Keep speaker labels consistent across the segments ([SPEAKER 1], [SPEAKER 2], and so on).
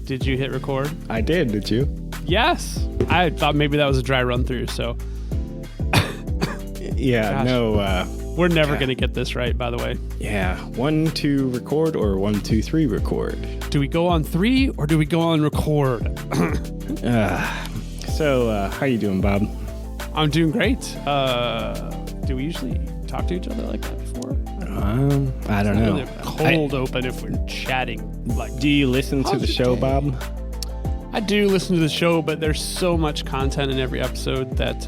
[SPEAKER 1] Did you hit record?
[SPEAKER 2] I did. Did you?
[SPEAKER 1] Yes. I thought maybe that was a dry run through. So
[SPEAKER 2] Yeah.
[SPEAKER 1] Gosh.
[SPEAKER 2] No.
[SPEAKER 1] We're never going to get this right, by the way.
[SPEAKER 2] Yeah. 1, 2, record, or 1, 2, 3, record.
[SPEAKER 1] Do we go on 3 or do we go on record?
[SPEAKER 2] So, how you doing, Bob?
[SPEAKER 1] I'm doing great. Do we usually talk to each other like that before?
[SPEAKER 2] I don't know.
[SPEAKER 1] Really cold open if we're chatting. Like,
[SPEAKER 2] Do you listen to the show, Bob?
[SPEAKER 1] I do listen to the show, but there's so much content in every episode that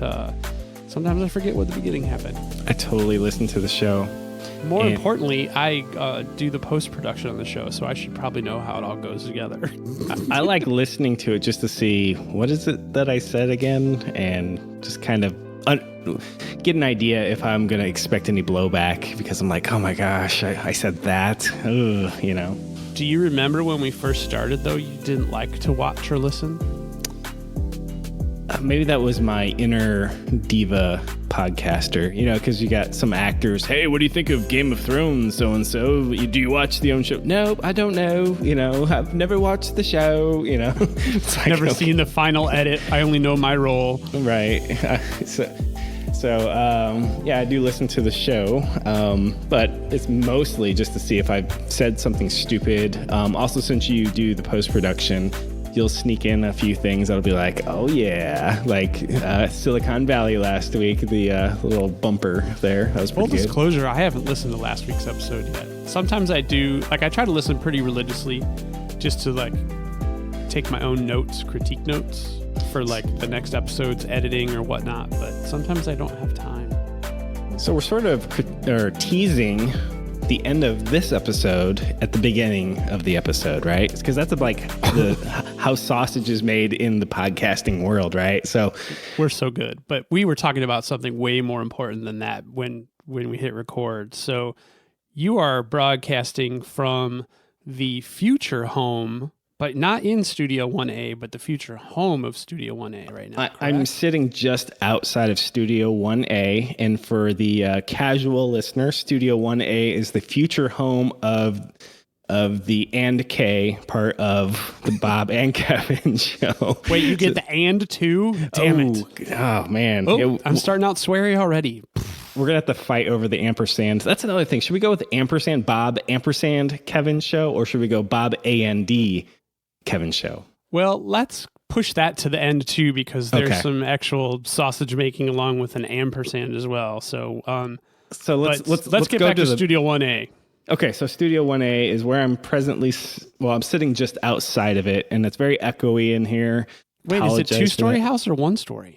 [SPEAKER 1] sometimes I forget what the beginning happened.
[SPEAKER 2] I totally listen to the show.
[SPEAKER 1] More importantly, I do the post-production on the show, so I should probably know how it all goes together.
[SPEAKER 2] I like listening to it just to see what is it that I said again, and just kind of get an idea if I'm going to expect any blowback, because I'm like, oh my gosh, I said that. Ugh, you know.
[SPEAKER 1] Do you remember when we first started, though, you didn't like to watch or listen?
[SPEAKER 2] Maybe that was my inner diva podcaster, you know, because you got some actors. Hey, what do you think of Game of Thrones, so-and-so? Do you watch the own show? Nope, I don't know. You know, I've never watched the show, you know. It's like,
[SPEAKER 1] Never seen the final edit. I only know my role.
[SPEAKER 2] Right. So, yeah, I do listen to the show, but it's mostly just to see if I've said something stupid. Also, since you do the post-production, you'll sneak in a few things that'll be like, oh yeah, like Silicon Valley last week, the little bumper there. That was pretty
[SPEAKER 1] Full
[SPEAKER 2] good.
[SPEAKER 1] disclosure, I haven't listened to last week's episode yet. Sometimes I do, like I try to listen pretty religiously just to like take my own notes, critique notes for like the next episode's editing or whatnot, but sometimes I don't have time.
[SPEAKER 2] So we're sort of teasing the end of this episode at the beginning of the episode, right? Because that's like how sausage is made in the podcasting world, right? So
[SPEAKER 1] we're so good, but we were talking about something way more important than that when we hit record. So you are broadcasting from the future home, but not in Studio 1A, but the future home of Studio 1A right now.
[SPEAKER 2] I'm sitting just outside of Studio 1A, and for the casual listener, Studio 1A is the future home of the and K part of the Bob and Kevin show.
[SPEAKER 1] Wait, you get the and too? Damn it.
[SPEAKER 2] Oh, man.
[SPEAKER 1] I'm starting out sweary already.
[SPEAKER 2] We're going to have to fight over the ampersand. That's another thing. Should we go with ampersand Bob ampersand Kevin show, or should we go Bob A&D Kevin show?
[SPEAKER 1] Well, let's push that to the end too, because there's some actual sausage making along with an ampersand as well. So let's get back to Studio 1A.
[SPEAKER 2] Okay, so Studio 1A is where I'm presently. Well, I'm sitting just outside of it, and it's very echoey in here.
[SPEAKER 1] Wait, is it 2-story house or 1-story?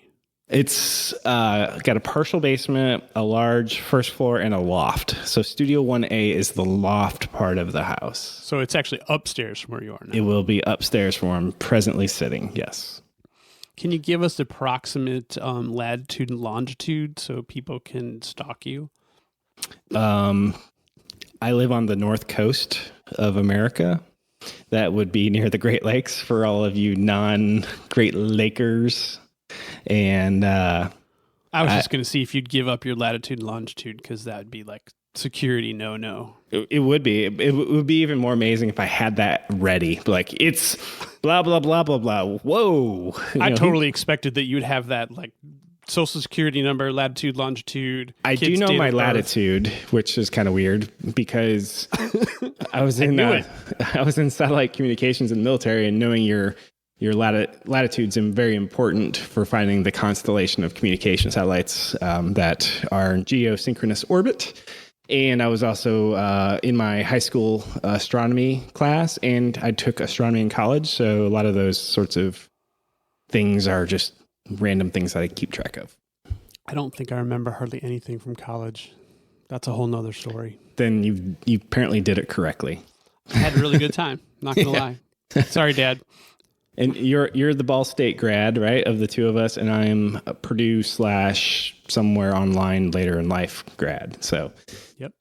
[SPEAKER 2] It's got a partial basement, a large first floor, and a loft. So Studio 1A is the loft part of the house.
[SPEAKER 1] So it's actually upstairs from where you are now.
[SPEAKER 2] It will be upstairs from where I'm presently sitting, yes.
[SPEAKER 1] Can you give us the approximate latitude and longitude so people can stalk you?
[SPEAKER 2] I live on the north coast of America. That would be near the Great Lakes for all of you non-Great Lakers. And
[SPEAKER 1] I was just going to see if you'd give up your latitude and longitude, because that would be like security no.
[SPEAKER 2] It would be. It would be even more amazing if I had that ready. Like, it's blah, blah, blah, blah, blah. Whoa.
[SPEAKER 1] I totally expected that you'd have that, like, social security number, latitude, longitude.
[SPEAKER 2] I do know my latitude, which is kind of weird, because I was in satellite communications in the military, and knowing your latitude's very important for finding the constellation of communication satellites that are in geosynchronous orbit. And I was also in my high school astronomy class, and I took astronomy in college. So a lot of those sorts of things are just random things that I keep track of.
[SPEAKER 1] I don't think I remember hardly anything from college. That's a whole nother story.
[SPEAKER 2] Then you apparently did it correctly.
[SPEAKER 1] I had a really good time. Not going to lie. Sorry, Dad.
[SPEAKER 2] And you're the Ball State grad, right, of the two of us, and I'm a Purdue / somewhere online later in life grad. So,
[SPEAKER 1] yep,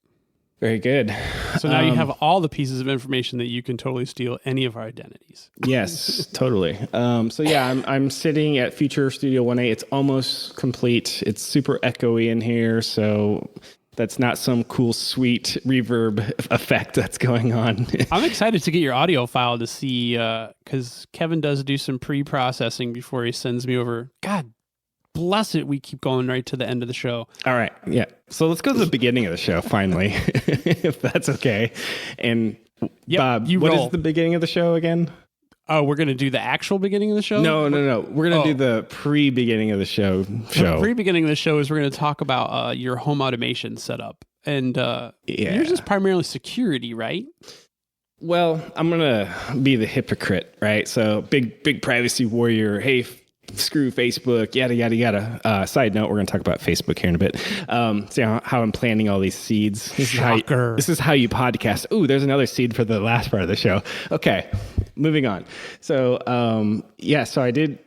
[SPEAKER 2] very good.
[SPEAKER 1] So now you have all the pieces of information that you can totally steal any of our identities.
[SPEAKER 2] Yes, totally. So yeah, I'm sitting at Future Studio 1A. It's almost complete. It's super echoey in here, so That's not some cool, sweet reverb effect that's going on.
[SPEAKER 1] I'm excited to get your audio file to see, because Kevin does do some pre-processing before he sends me over. God bless it. We keep going right to the end of the show.
[SPEAKER 2] All right. Yeah. So let's go to the beginning of the show, finally, if that's okay. And Bob, what is the beginning of the show again?
[SPEAKER 1] Oh, we're going to do the actual beginning of the show?
[SPEAKER 2] No. We're going to do the pre-beginning of the show.
[SPEAKER 1] The pre-beginning of the show is we're going to talk about your home automation setup. And yours is primarily security, right?
[SPEAKER 2] Well, I'm going to be the hypocrite, right? So big privacy warrior. Hey, screw Facebook, yada, yada, yada. Side note, we're going to talk about Facebook here in a bit. See how I'm planting all these seeds. This is how you podcast. Ooh, there's another seed for the last part of the show. Okay, moving on. So, so I did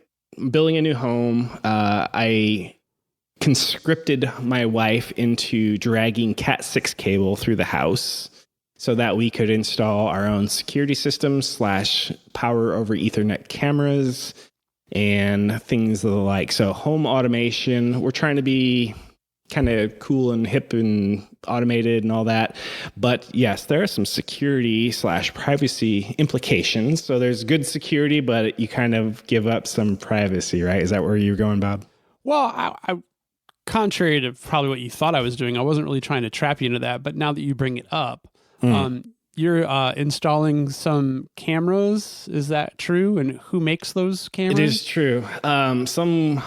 [SPEAKER 2] building a new home. I conscripted my wife into dragging Cat 6 cable through the house so that we could install our own security systems / power over Ethernet cameras and things of the like. So home automation, we're trying to be kind of cool and hip and automated and all that. But yes, there are some security / privacy implications. So there's good security, but you kind of give up some privacy, right? Is that where you're going, Bob?
[SPEAKER 1] Well, I contrary to probably what you thought I was doing, I wasn't really trying to trap you into that. But now that you bring it up, you're installing some cameras. Is that true? And who makes those cameras?
[SPEAKER 2] It is true. Some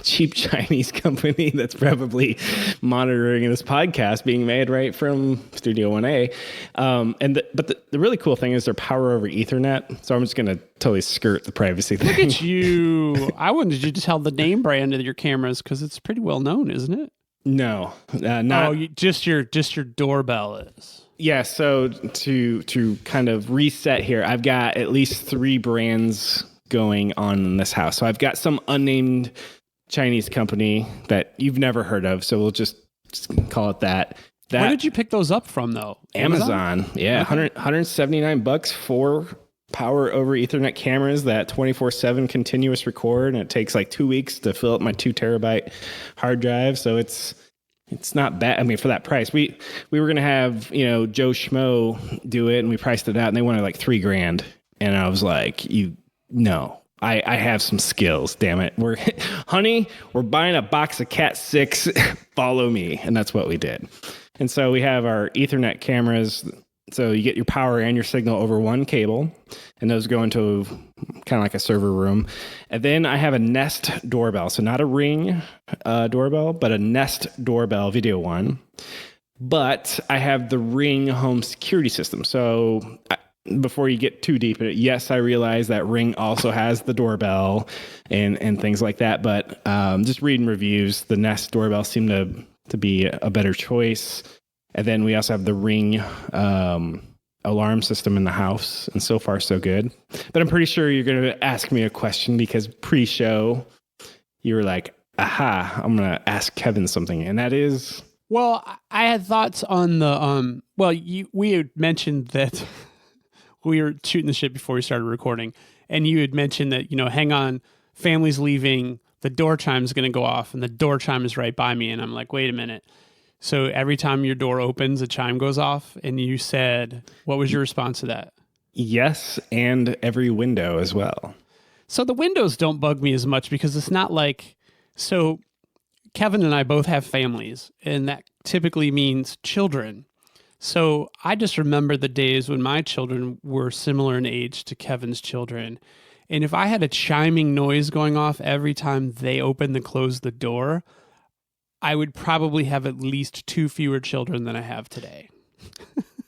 [SPEAKER 2] cheap Chinese company that's probably monitoring this podcast being made right from Studio 1A. But the really cool thing is they're power over Ethernet. So I'm just going to totally skirt the privacy thing.
[SPEAKER 1] Look at you. I wanted you to tell the name brand of your cameras because it's pretty well known, isn't it?
[SPEAKER 2] No, not.
[SPEAKER 1] Oh, just your doorbell is.
[SPEAKER 2] Yeah, so to kind of reset here, I've got at least 3 brands going on in this house. So I've got some unnamed Chinese company that you've never heard of, so we'll just call it that.
[SPEAKER 1] Where did you pick those up from, though?
[SPEAKER 2] Amazon. Yeah, okay. $179 for power over Ethernet cameras that 24/7 continuous record, and it takes like 2 weeks to fill up my 2 terabyte hard drive. So it's not bad. I mean, for that price, we were going to have, Joe Schmo do it, and we priced it out, and they wanted like $3,000. And I was like, I have some skills, damn it. We're buying a box of Cat 6, follow me. And that's what we did. And so we have our Ethernet cameras. So you get your power and your signal over one cable, and those go into kind of like a server room. And then I have a Nest doorbell. So not a Ring doorbell, but a Nest doorbell video one. But I have the Ring home security system. So before you get too deep in it, yes, I realize that Ring also has the doorbell and things like that. But just reading reviews, the Nest doorbell seemed to be a better choice. And then we also have the Ring alarm system in the house. And so far, so good. But I'm pretty sure you're going to ask me a question because pre-show, you were like, aha, I'm going to ask Kevin something. And that is?
[SPEAKER 1] Well, I had thoughts on the, we had mentioned that we were shooting the shit before we started recording. And you had mentioned that, hang on, family's leaving, the door chime's going to go off, and the door chime is right by me. And I'm like, wait a minute. So every time your door opens, a chime goes off, and you said, what was your response to that?
[SPEAKER 2] Yes, and every window as well.
[SPEAKER 1] So the windows don't bug me as much because it's not like, so Kevin and I both have families, and that typically means children. So I just remember the days when my children were similar in age to Kevin's children. And if I had a chiming noise going off every time they opened and closed the door, I would probably have at least 2 fewer children than I have today.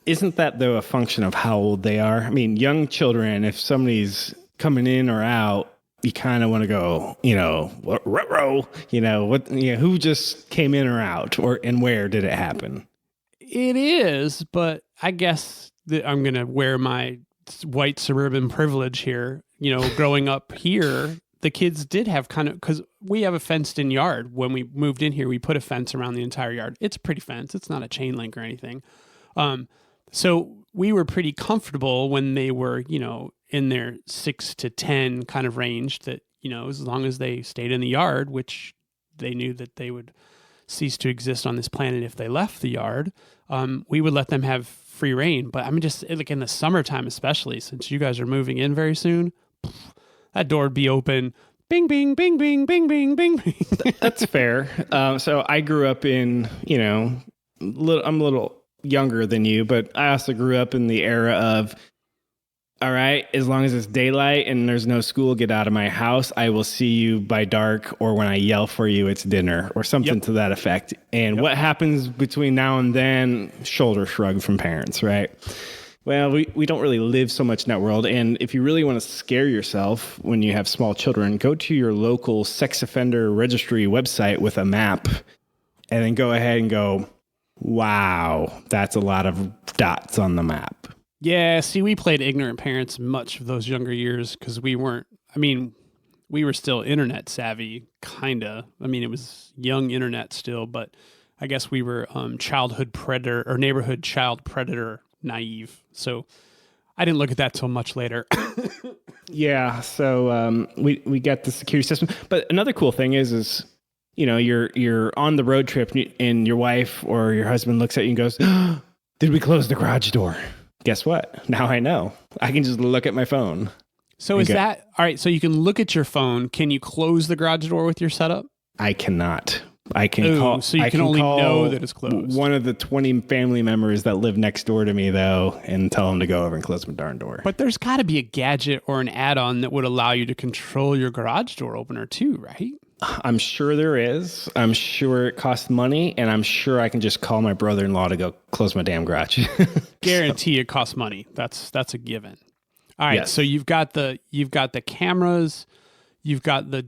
[SPEAKER 2] Isn't that, though, a function of how old they are? I mean, young children, if somebody's coming in or out, you kind of want to go, who just came in or out, and where did it happen?
[SPEAKER 1] It is, but I guess that I'm going to wear my white suburban privilege here. Growing up here, the kids did have because we have a fenced in yard. When we moved in here, we put a fence around the entire yard. It's a pretty fence. It's not a chain link or anything. So we were pretty comfortable when they were, in their 6 to 10 kind of range that, as long as they stayed in the yard, which they knew that they would cease to exist on this planet if they left the yard, we would let them have free reign. But I mean, just like in the summertime, especially since you guys are moving in very soon, that door would be open. Bing, bing, bing, bing, bing, bing, bing, bing.
[SPEAKER 2] That's fair. So I grew up in, I'm a little younger than you, but I also grew up in the era of, all right, as long as it's daylight and there's no school, get out of my house. I will see you by dark, or when I yell for you, it's dinner, or something to that effect. And what happens between now and then? Shoulder shrug from parents, right? Well, we don't really live so much in that world. And if you really want to scare yourself when you have small children, go to your local sex offender registry website with a map, and then go ahead and go, wow, that's a lot of dots on the map.
[SPEAKER 1] Yeah, see, we played ignorant parents much of those younger years because we weren't, we were still internet savvy, kind of. I mean, it was young internet still, but I guess we were childhood predator or neighborhood child predator naive. So I didn't look at that till much later.
[SPEAKER 2] Yeah, so we got the security system. But another cool thing is you're on the road trip and your wife or your husband looks at you and goes, did we close the garage door? Guess what? Now I know. I can just look at my phone.
[SPEAKER 1] So is that all right? So you can look at your phone. Can you close the garage door with your setup?
[SPEAKER 2] I cannot. I can call.
[SPEAKER 1] So you can only know that it's closed.
[SPEAKER 2] One of the 20 family members that live next door to me, though, and tell them to go over and close my darn door.
[SPEAKER 1] But there's got to be a gadget or an add-on that would allow you to control your garage door opener too, right?
[SPEAKER 2] I'm sure there is. I'm sure it costs money, and I'm sure I can just call my brother-in-law to go close my damn garage.
[SPEAKER 1] Guarantee it costs money. That's a given. All right, so you've got the cameras, you've got the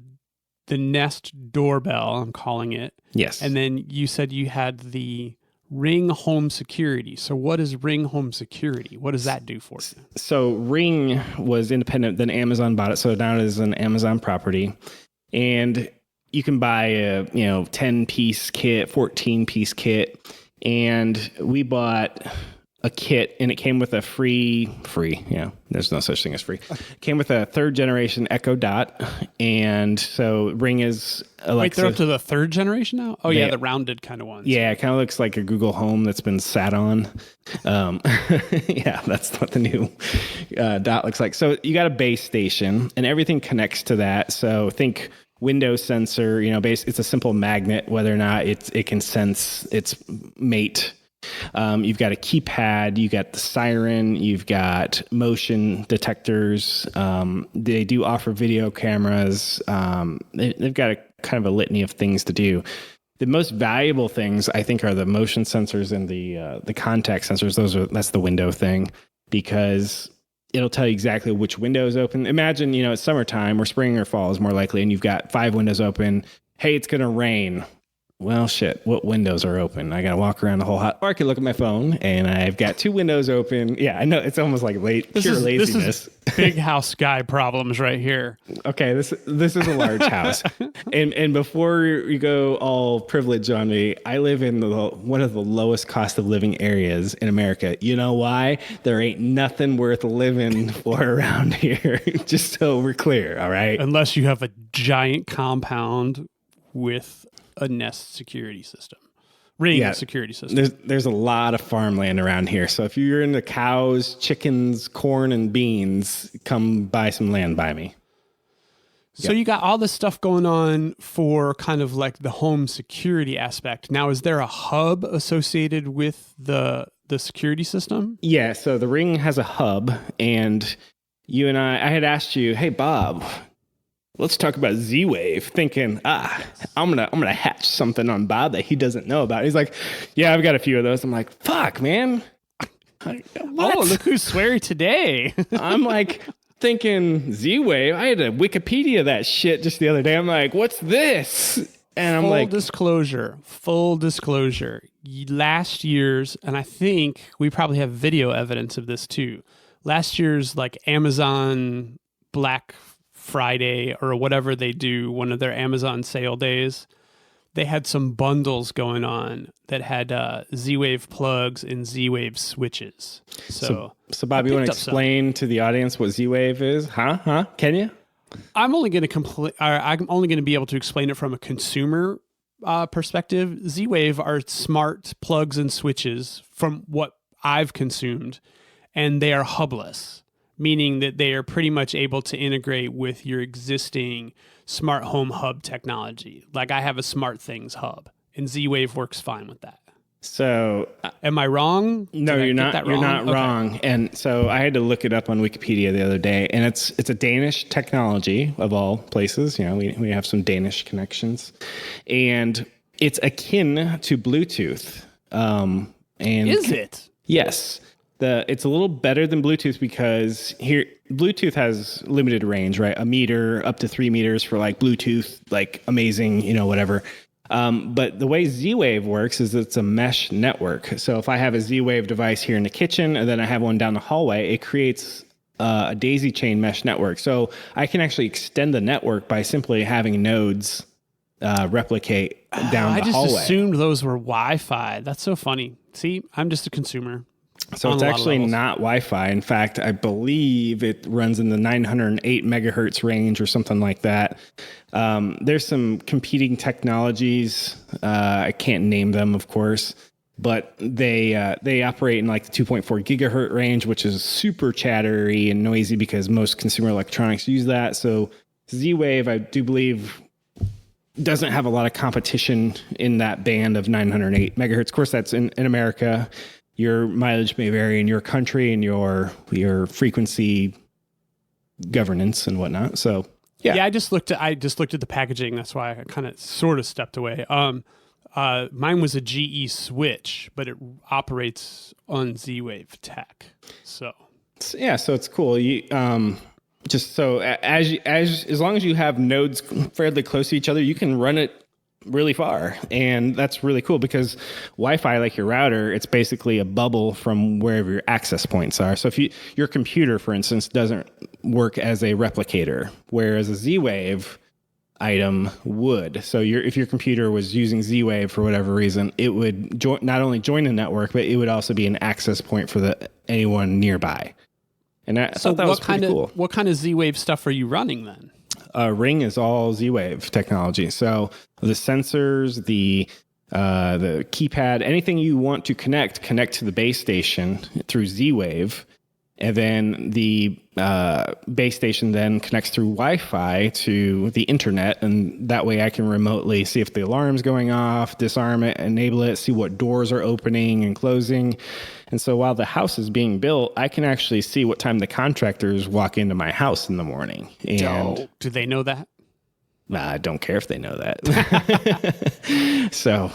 [SPEAKER 1] Nest doorbell, I'm calling it.
[SPEAKER 2] Yes.
[SPEAKER 1] And then you said you had the Ring Home Security. So what is Ring Home Security? What does that do for you?
[SPEAKER 2] So Ring was independent, then Amazon bought it. So now it is an Amazon property. And you can buy a 10-piece kit, 14-piece kit. And we bought a kit, and it came with a free, there's no such thing as free. It came with a 3rd generation Echo Dot. And so Ring is Alexa.
[SPEAKER 1] Wait, they're up to the 3rd generation now? Oh, yeah, the rounded kind of ones.
[SPEAKER 2] Yeah, it kind of looks like a Google Home that's been sat on. Yeah, that's what the new Dot looks like. So you got a base station, and everything connects to that. So think window sensor, it's a simple magnet, whether or not it can sense its mate. You've got a keypad, you got the siren, you've got motion detectors. They do offer video cameras. They've got a kind of a litany of things to do. The most valuable things, I think, are the motion sensors and the contact sensors. That's the window thing, because it'll tell you exactly which window is open. Imagine, it's summertime or spring or fall is more likely, and you've got 5 windows open. Hey, it's going to rain. Well, shit, what windows are open? I got to walk around the whole house. Or I could look at my phone, and I've got 2 windows open. Yeah, I know. It's almost like pure laziness.
[SPEAKER 1] This is big house guy problems right here.
[SPEAKER 2] Okay, this is a large house. And before you go all privilege on me, I live in one of the lowest cost of living areas in America. You know why? There ain't nothing worth living for around here, just so we're clear, all right?
[SPEAKER 1] Unless you have a giant compound with a Nest security system. Ring security system.
[SPEAKER 2] There's a lot of farmland around here. So if you're into cows, chickens, corn, and beans, come buy some land by me.
[SPEAKER 1] So you got all this stuff going on for kind of like the home security aspect. Now, is there a hub associated with the security system?
[SPEAKER 2] Yeah, so the Ring has a hub, and you and I had asked you, hey, Bob, let's talk about Z-Wave, thinking, I'm gonna hatch something on Bob that he doesn't know about. He's like, yeah, I've got a few of those. I'm like, fuck, man.
[SPEAKER 1] What? Oh, look who's sweary today.
[SPEAKER 2] I'm like thinking Z-Wave. I had to Wikipedia that shit just the other day. I'm like, what's this? And I'm like,
[SPEAKER 1] full disclosure. Last year's, and I think we probably have video evidence of this too. Last year's like Amazon Black Friday or whatever they do, one of their Amazon sale days, they had some bundles going on that had Z-Wave plugs and Z-Wave switches. So
[SPEAKER 2] Bob, you want to explain to the audience what Z-Wave is? Huh? Can you?
[SPEAKER 1] I'm only going to be able to explain it from a consumer perspective, Z-Wave are smart plugs and switches from what I've consumed, and they are hubless, meaning that they are pretty much able to integrate with your existing smart home hub technology. Like I have a Smart Things hub, and Z-Wave works fine with that.
[SPEAKER 2] So,
[SPEAKER 1] am I wrong?
[SPEAKER 2] No, you're not. You're not wrong. And so I had to look it up on Wikipedia the other day, and it's a Danish technology of all places. You know, we have some Danish connections, and it's akin to Bluetooth. And
[SPEAKER 1] is it?
[SPEAKER 2] Yes. It's a little better than Bluetooth because here Bluetooth has limited range, right? 1 meter up to 3 meters for like Bluetooth, like amazing, you know, whatever. But the way Z-Wave works is it's a mesh network. So if I have a Z-Wave device here in the kitchen and then I have one down the hallway, it creates a daisy chain mesh network. So I can actually extend the network by simply having nodes replicate down the hallway. I just
[SPEAKER 1] assumed those were Wi-Fi. That's so funny. See, I'm just a consumer.
[SPEAKER 2] So it's actually not Wi-Fi. In fact, I believe it runs in the 908 megahertz range or something like that. There's some competing technologies. I can't name them, of course, but they operate in like the 2.4 gigahertz range, which is super chattery and noisy because most consumer electronics use that. So Z-Wave, I do believe, doesn't have a lot of competition in that band of 908 megahertz. Of course, that's in America. Your mileage may vary in your country and your frequency governance and whatnot. So yeah,
[SPEAKER 1] I just looked at the packaging. That's why I kind of sort of stepped away. Mine was a GE switch, but it operates on Z-Wave tech. So
[SPEAKER 2] it's cool. You just so as long as you have nodes fairly close to each other, you can run it really far. And that's really cool because Wi-Fi, like your router, it's basically a bubble from wherever your access points are. So if your computer, for instance, doesn't work as a replicator, whereas a Z-Wave item would. So if your computer was using Z-Wave for whatever reason, it would not only join the network, but it would also be an access point for anyone nearby. And I thought that was pretty cool.
[SPEAKER 1] What kind of Z-Wave stuff are you running then?
[SPEAKER 2] Ring is all Z-Wave technology. So the sensors, the keypad, anything you want to connect to the base station through Z-Wave. And then the base station then connects through Wi-Fi to the internet. And that way I can remotely see if the alarm's going off, disarm it, enable it, see what doors are opening and closing. And so while the house is being built, I can actually see what time the contractors walk into my house in the morning. And
[SPEAKER 1] do they know that?
[SPEAKER 2] I don't care if they know that. So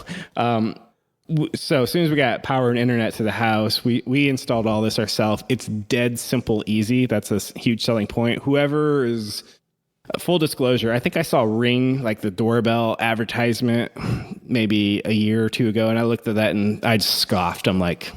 [SPEAKER 2] as soon as we got power and internet to the house, we installed all this ourselves. It's dead simple, easy. That's a huge selling point. Whoever is full disclosure, I think I saw Ring, like the doorbell advertisement, maybe a year or two ago, and I looked at that and I just scoffed. I'm like,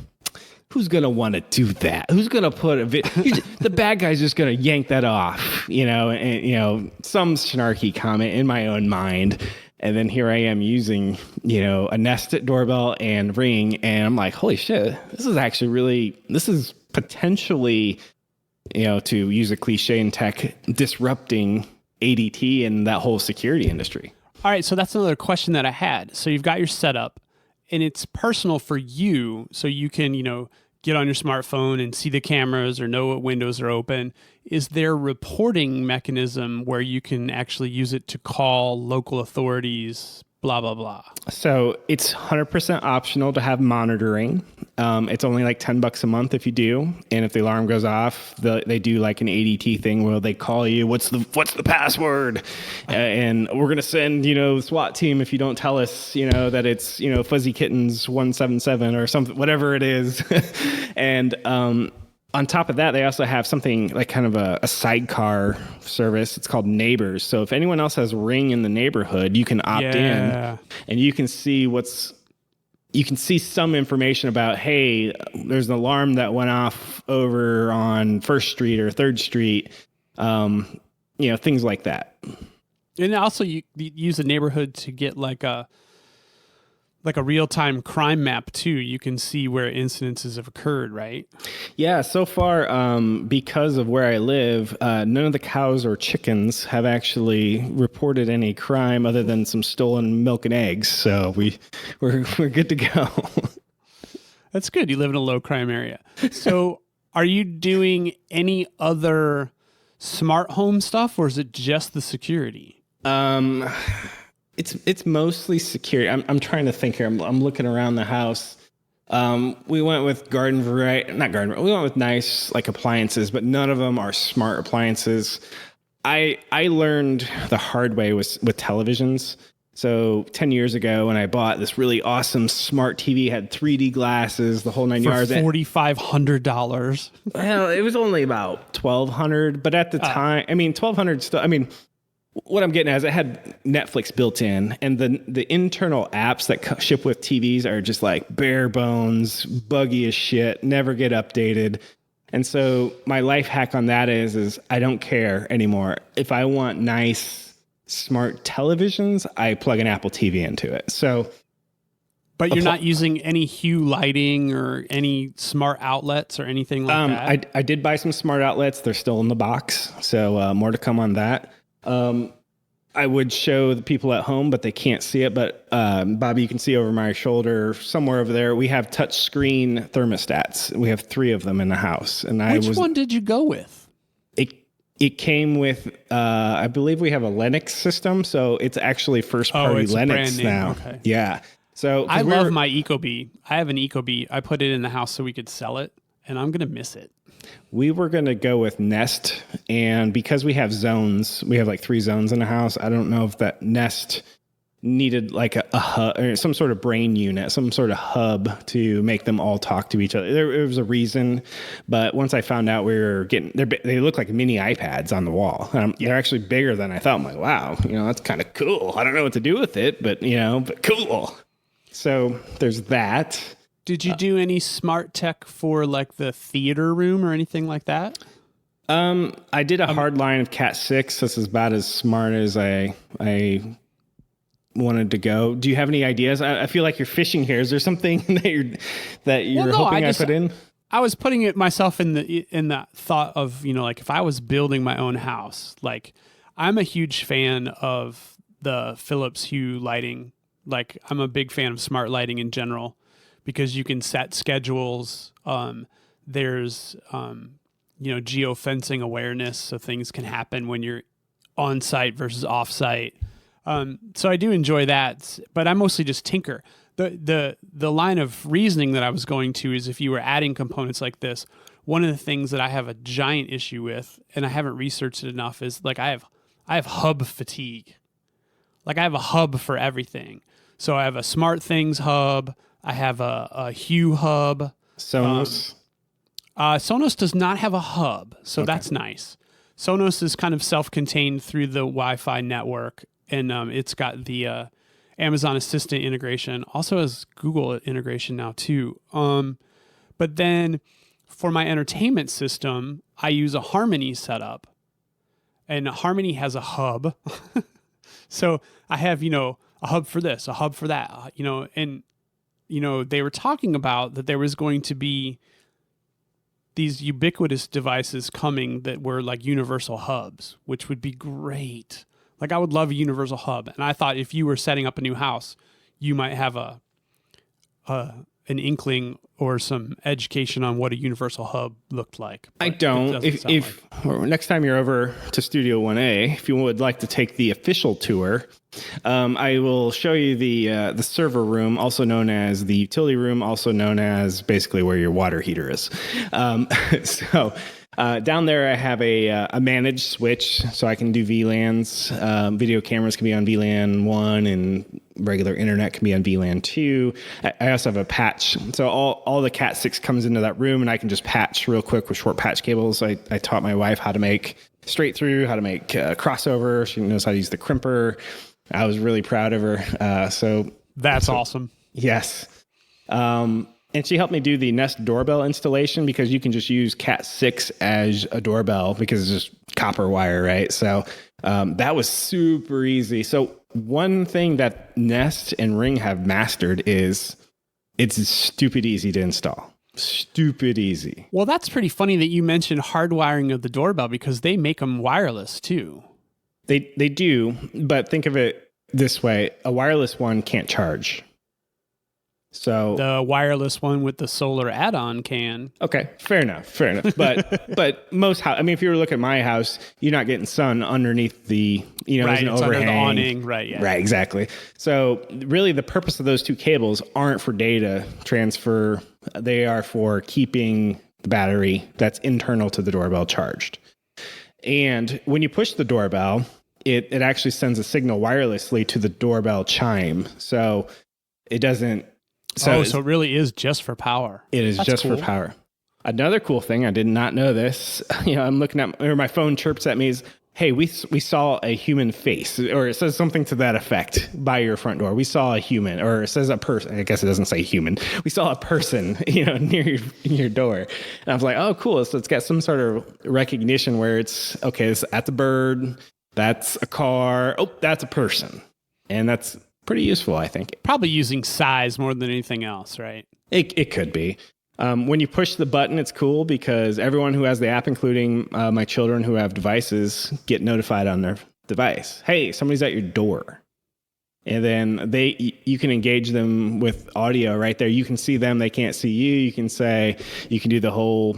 [SPEAKER 2] who's going to want to do that? Who's going to put the bad guy's just going to yank that off, and some snarky comment in my own mind. And then here I am using, a Nest doorbell and Ring. And I'm like, holy shit, this is potentially, to use a cliche in tech, disrupting ADT and that whole security industry.
[SPEAKER 1] All right. So that's another question that I had. So you've got your setup and it's personal for you. So you can, get on your smartphone and see the cameras or know what windows are open. Is there a reporting mechanism where you can actually use it to call local authorities, blah, blah, blah?
[SPEAKER 2] So it's 100% optional to have monitoring. It's only like $10 a month if you do. And if the alarm goes off, they do like an ADT thing where they call you, what's the password? And we're going to send, the SWAT team if you don't tell us, that it's, Fuzzy Kittens 177 or something, whatever it is. And, on top of that, they also have something like kind of a sidecar service. It's called Neighbors. So if anyone else has Ring in the neighborhood, you can opt in and you can see some information about, hey, there's an alarm that went off over on 1st Street or 3rd Street, things like that.
[SPEAKER 1] And also you use the neighborhood to get like like a real-time crime map too. You can see where incidences have occurred, right?
[SPEAKER 2] Yeah, so far, because of where I live, none of the cows or chickens have actually reported any crime other than some stolen milk and eggs. So we're good to go.
[SPEAKER 1] That's good. You live in a low crime area. So are you doing any other smart home stuff, or is it just the security?
[SPEAKER 2] It's mostly security. I'm trying to think here. I'm looking around the house. We went with we went with nice like appliances, but none of them are smart appliances. I learned the hard way with televisions. So 10 years ago when I bought this really awesome smart TV, had 3D glasses, the whole nine yards.
[SPEAKER 1] For $4,500.
[SPEAKER 2] Well, it was only about $1,200, but at the time, $1,200 still, what I'm getting at is it had Netflix built in, and the internal apps that ship with TVs are just like bare bones, buggy as shit, never get updated. And so my life hack on that is I don't care anymore. If I want nice, smart televisions, I plug an Apple TV into it. So,
[SPEAKER 1] but you're not using any Hue lighting or any smart outlets or anything like that?
[SPEAKER 2] I did buy some smart outlets. They're still in the box. So more to come on that. I would show the people at home, but they can't see it. But Bobby, you can see over my shoulder, somewhere over there, we have touch screen thermostats. We have 3 of them in the house. And
[SPEAKER 1] which one did you go with?
[SPEAKER 2] It came with, I believe we have a Linux system, so it's actually first party Linux now. Okay. Yeah. So
[SPEAKER 1] I love my Ecobee. I have an Ecobee. I put it in the house so we could sell it, and I'm gonna miss it.
[SPEAKER 2] We were going to go with Nest, and because we have zones, we have like 3 zones in the house. I don't know if that Nest needed like a hub or some sort of brain unit, some sort of hub to make them all talk to each other. There was a reason, but once I found out we were getting, they look like mini iPads on the wall. They're actually bigger than I thought. I'm like, wow, that's kind of cool. I don't know what to do with it, but but cool. So there's that.
[SPEAKER 1] Did you do any smart tech for like the theater room or anything like that?
[SPEAKER 2] I did a hard line of Cat 6. This is about as smart as I wanted to go. Do you have any ideas? I feel like you're fishing here. Is there something that you're hoping I put in?
[SPEAKER 1] I was putting it myself in the thought of, like if I was building my own house, like I'm a huge fan of the Philips Hue lighting. Like I'm a big fan of smart lighting in general, because you can set schedules. There's, geofencing awareness, so things can happen when you're on site versus off site. So I do enjoy that, but I mostly just tinker. The line of reasoning that I was going to is if you were adding components like this, one of the things that I have a giant issue with, and I haven't researched it enough, is like I have hub fatigue. Like I have a hub for everything. So I have a SmartThings hub. I have a Hue hub.
[SPEAKER 2] Sonos?
[SPEAKER 1] Sonos does not have a hub, so that's nice. Sonos is kind of self-contained through the Wi-Fi network, and it's got the Amazon Assistant integration. Also has Google integration now too. But then for my entertainment system, I use a Harmony setup, and Harmony has a hub. So I have, a hub for this, a hub for that, and they were talking about that there was going to be these ubiquitous devices coming that were like universal hubs, which would be great. Like I would love a universal hub. And I thought if you were setting up a new house, you might have an inkling or some education on what a universal hub looked like.
[SPEAKER 2] I don't. If next time you're over to Studio 1A, if you would like to take the official tour, I will show you the server room, also known as the utility room, also known as basically where your water heater is. So down there, I have a managed switch, so I can do VLANs. Video cameras can be on VLAN 1, and regular internet can be on VLAN 2. I also have a patch. So all the Cat 6 comes into that room, and I can just patch real quick with short patch cables. I taught my wife how to make straight through, how to make crossover. She knows how to use the crimper. I was really proud of her. So
[SPEAKER 1] that's awesome.
[SPEAKER 2] Yes. And she helped me do the Nest doorbell installation, because you can just use Cat 6 as a doorbell because it's just copper wire, right? So that was super easy. So one thing that Nest and Ring have mastered is it's stupid easy to install. Stupid easy.
[SPEAKER 1] Well, that's pretty funny that you mentioned hardwiring of the doorbell because they make them wireless too.
[SPEAKER 2] They do, but think of it this way. A wireless one can't charge. So
[SPEAKER 1] the wireless one with the solar add-on can.
[SPEAKER 2] Okay, fair enough. But most I mean, if you were looking at my house, you're not getting sun underneath the,
[SPEAKER 1] right,
[SPEAKER 2] there's an
[SPEAKER 1] it's
[SPEAKER 2] overhang.
[SPEAKER 1] Under the awning, right? Yeah,
[SPEAKER 2] right, exactly. So really, the purpose of those two cables aren't for data transfer; they are for keeping the battery that's internal to the doorbell charged. And when you push the doorbell, it actually sends a signal wirelessly to the doorbell chime. So it doesn't.
[SPEAKER 1] So it really is just for power.
[SPEAKER 2] It is just for power. Another cool thing, I did not know this. I'm looking at, or my phone chirps at me is, hey, we saw a human face, or it says something to that effect by your front door. We saw a human, or it says a person. I guess it doesn't say human. We saw a person, near your door. And I was like, oh, cool. So it's got some sort of recognition where it's, okay, that's a bird. That's a car. Oh, that's a person. And that's pretty useful, I think.
[SPEAKER 1] Probably using size more than anything else, right?
[SPEAKER 2] It could be. When you push the button, it's cool because everyone who has the app, including my children who have devices, get notified on their device. Hey, somebody's at your door. And then you can engage them with audio right there. You can see them. They can't see you. You can do the whole,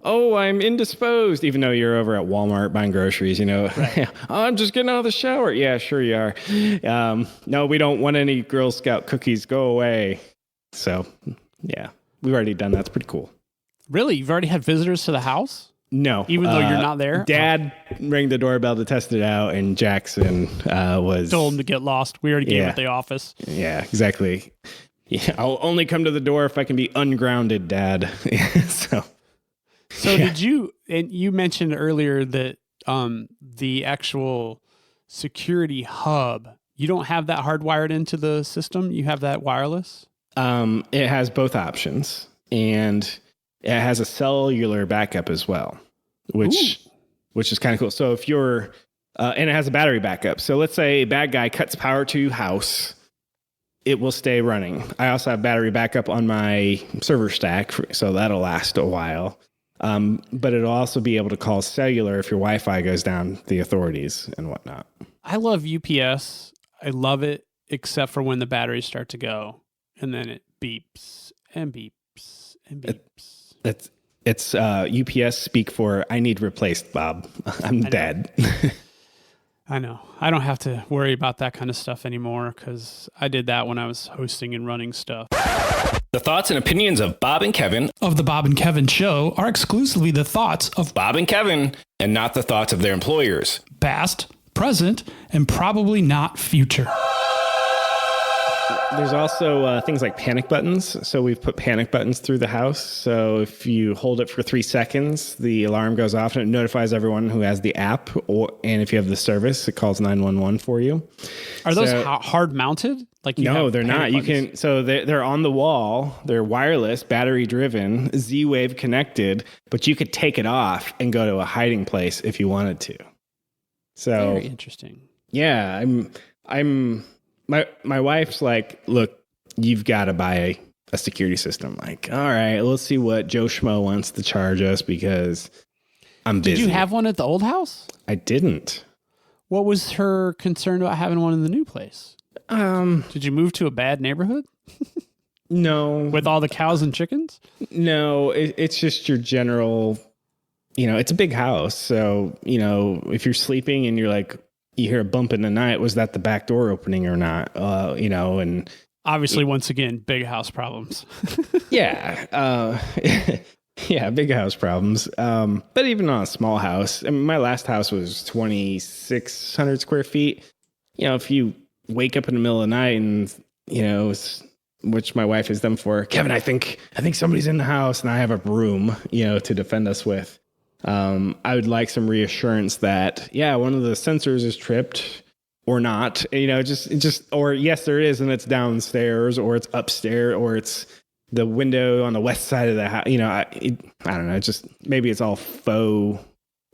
[SPEAKER 2] oh, I'm indisposed, even though you're over at Walmart buying groceries, Right. Oh, I'm just getting out of the shower. Yeah, sure you are. No, we don't want any Girl Scout cookies. Go away. So, yeah, we've already done that. It's pretty cool.
[SPEAKER 1] Really? You've already had visitors to the house?
[SPEAKER 2] No.
[SPEAKER 1] Even though you're not there?
[SPEAKER 2] Dad rang the doorbell to test it out, and Jackson
[SPEAKER 1] told him to get lost. We already gave it the office.
[SPEAKER 2] Yeah, exactly. Yeah, I'll only come to the door if I can be ungrounded, Dad.
[SPEAKER 1] So did you, and you mentioned earlier that the actual security hub, you don't have that hardwired into the system? You have that wireless?
[SPEAKER 2] It has both options, and it has a cellular backup as well, which is kind of cool. So if you're, and it has a battery backup. So let's say a bad guy cuts power to your house, it will stay running. I also have battery backup on my server stack, so that'll last a while. But it'll also be able to call cellular if your Wi-Fi goes down, the authorities and whatnot.
[SPEAKER 1] I love UPS. I love it, except for when the batteries start to go, and then it beeps and beeps and beeps.
[SPEAKER 2] It's UPS speak for I need replaced, Bob. I'm dead.
[SPEAKER 1] I know. I don't have to worry about that kind of stuff anymore because I did that when I was hosting and running stuff.
[SPEAKER 3] The thoughts and opinions of Bob and Kevin
[SPEAKER 1] of the Bob and Kevin Show are exclusively the thoughts of
[SPEAKER 3] Bob and Kevin and not the thoughts of their employers.
[SPEAKER 1] Past, present, and probably not future.
[SPEAKER 2] There's also things like panic buttons. So we've put panic buttons through the house. So if you hold it for 3 seconds, the alarm goes off and it notifies everyone who has the app. And if you have the service, it calls 911 for you.
[SPEAKER 1] Are those hard mounted?
[SPEAKER 2] No, they're not.
[SPEAKER 1] Buttons?
[SPEAKER 2] They're on the wall. They're wireless, battery driven, Z-Wave connected, but you could take it off and go to a hiding place if you wanted to. So
[SPEAKER 1] very interesting.
[SPEAKER 2] Yeah, My wife's like, look, you've got to buy a security system. Like, all right, let's see what Joe Schmo wants to charge us because I'm busy.
[SPEAKER 1] Did you have one at the old house?
[SPEAKER 2] I didn't.
[SPEAKER 1] What was her concern about having one in the new place? Did you move to a bad neighborhood?
[SPEAKER 2] No.
[SPEAKER 1] With all the cows and chickens?
[SPEAKER 2] No, it's just your general, it's a big house. So, if you're sleeping and you're like, you hear a bump in the night, was that the back door opening or not? And
[SPEAKER 1] obviously, once again, big house problems.
[SPEAKER 2] Yeah. Yeah, big house problems. But even on a small house, my last house was 2,600 square feet. If you wake up in the middle of the night and, which my wife has done for Kevin, I think somebody's in the house and I have a broom, to defend us with. I would like some reassurance that, one of the sensors is tripped or not, or yes, there is, and it's downstairs or it's upstairs or it's the window on the west side of the house. I don't know. Just maybe it's all faux.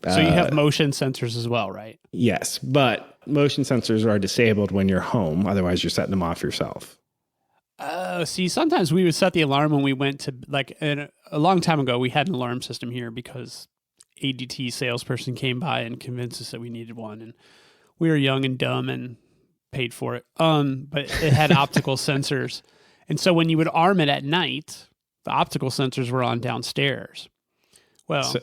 [SPEAKER 1] So you have motion sensors as well, right?
[SPEAKER 2] Yes. But motion sensors are disabled when you're home. Otherwise, you're setting them off yourself.
[SPEAKER 1] See, sometimes we would set the alarm when we went to, like, a long time ago, we had an alarm system here because ADT salesperson came by and convinced us that we needed one. And we were young and dumb and paid for it. But it had optical sensors. And so when you would arm it at night, the optical sensors were on downstairs. Well,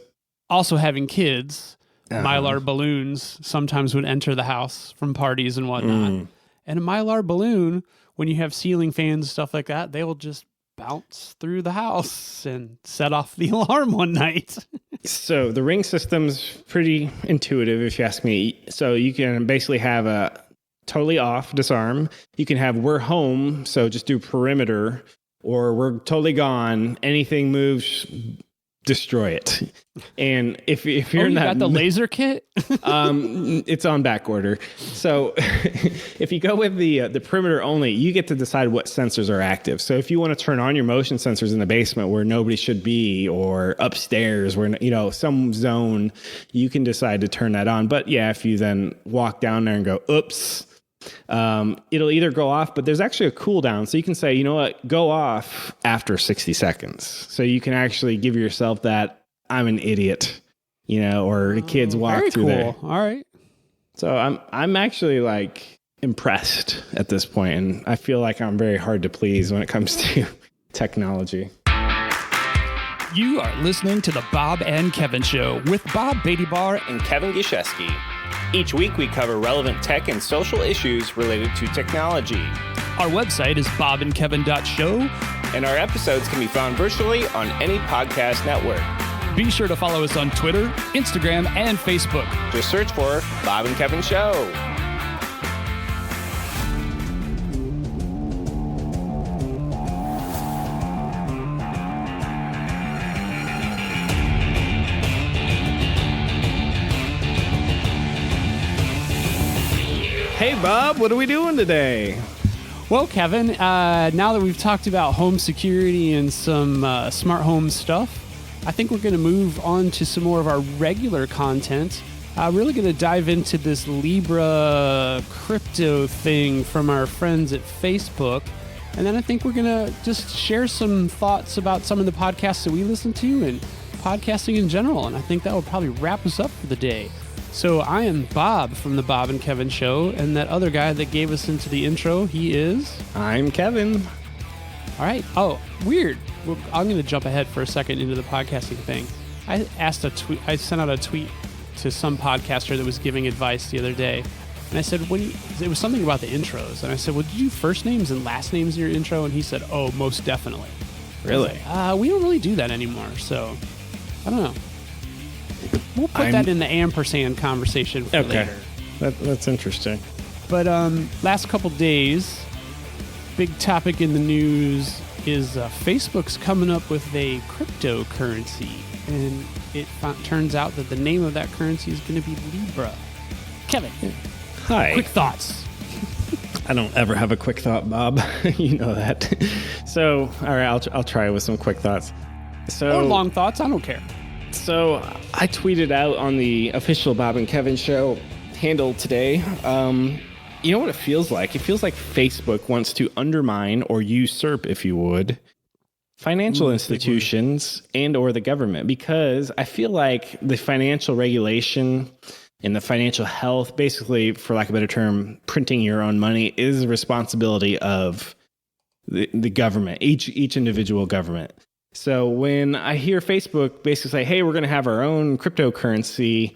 [SPEAKER 1] also having kids, Mylar balloons sometimes would enter the house from parties and whatnot. And a Mylar balloon, when you have ceiling fans, stuff like that, they will just bounce through the house and set off the alarm one night.
[SPEAKER 2] So the Ring system's pretty intuitive, if you ask me. So you can basically have a totally off, disarm. You can have we're home, so just do perimeter, or we're totally gone. Anything moves, destroy it. And if you're not
[SPEAKER 1] got the laser kit,
[SPEAKER 2] it's on back order. So if you go with the perimeter only, you get to decide what sensors are active. So if you want to turn on your motion sensors in the basement where nobody should be, or upstairs where some zone, you can decide to turn that on. But yeah, if you then walk down there and go, oops. It'll either go off, but there's actually a cooldown. So you can say, you know what, go off after 60 seconds. So you can actually give yourself that I'm an idiot, or the kids walk
[SPEAKER 1] very
[SPEAKER 2] through
[SPEAKER 1] cool.
[SPEAKER 2] there.
[SPEAKER 1] All right.
[SPEAKER 2] So I'm actually like impressed at this point, and I feel like I'm very hard to please when it comes to technology.
[SPEAKER 4] You are listening to the Bob and Kevin Show with Bob Beattybar
[SPEAKER 3] And Kevin Gishesky. Each week we cover relevant tech and social issues related to technology.
[SPEAKER 4] Our website is bobandkevin.show.
[SPEAKER 3] And our episodes can be found virtually on any podcast network.
[SPEAKER 4] Be sure to follow us on Twitter, Instagram, and Facebook.
[SPEAKER 3] Just search for Bob and Kevin Show.
[SPEAKER 2] Hey, Bob, what are we doing today?
[SPEAKER 1] Well, Kevin, now that we've talked about home security and some smart home stuff, I think we're going to move on to some more of our regular content. Really going to dive into this Libra crypto thing from our friends at Facebook. And then I think we're going to just share some thoughts about some of the podcasts that we listen to and podcasting in general. And I think that will probably wrap us up for the day. So I am Bob from the Bob and Kevin Show, and that other guy that gave us into the intro, he is...
[SPEAKER 2] I'm Kevin.
[SPEAKER 1] All right. Oh, weird. Well, I'm going to jump ahead for a second into the podcasting thing. I sent out a tweet to some podcaster that was giving advice the other day, and I said, it was something about the intros, and I said, well, did you do first names and last names in your intro? And he said, oh, most definitely.
[SPEAKER 2] Really?
[SPEAKER 1] We don't really do that anymore, so I don't know. We'll put that in the ampersand conversation for later.
[SPEAKER 2] That's interesting.
[SPEAKER 1] But last couple days, big topic in the news is Facebook's coming up with a cryptocurrency. And it turns out that the name of that currency is going to be Libra. Kevin,
[SPEAKER 2] Hi.
[SPEAKER 1] quick thoughts.
[SPEAKER 2] I don't ever have a quick thought, Bob. You know that. So, all right, I'll try with some quick thoughts.
[SPEAKER 1] Or long thoughts, I don't care.
[SPEAKER 2] So I tweeted out on the official Bob and Kevin Show handle today. You know what it feels like? It feels like Facebook wants to undermine or usurp, if you would, financial institutions and or the government, because I feel like the financial regulation and the financial health, basically, for lack of a better term, printing your own money is the responsibility of the government, each individual government. So when I hear Facebook basically say, hey, we're going to have our own cryptocurrency,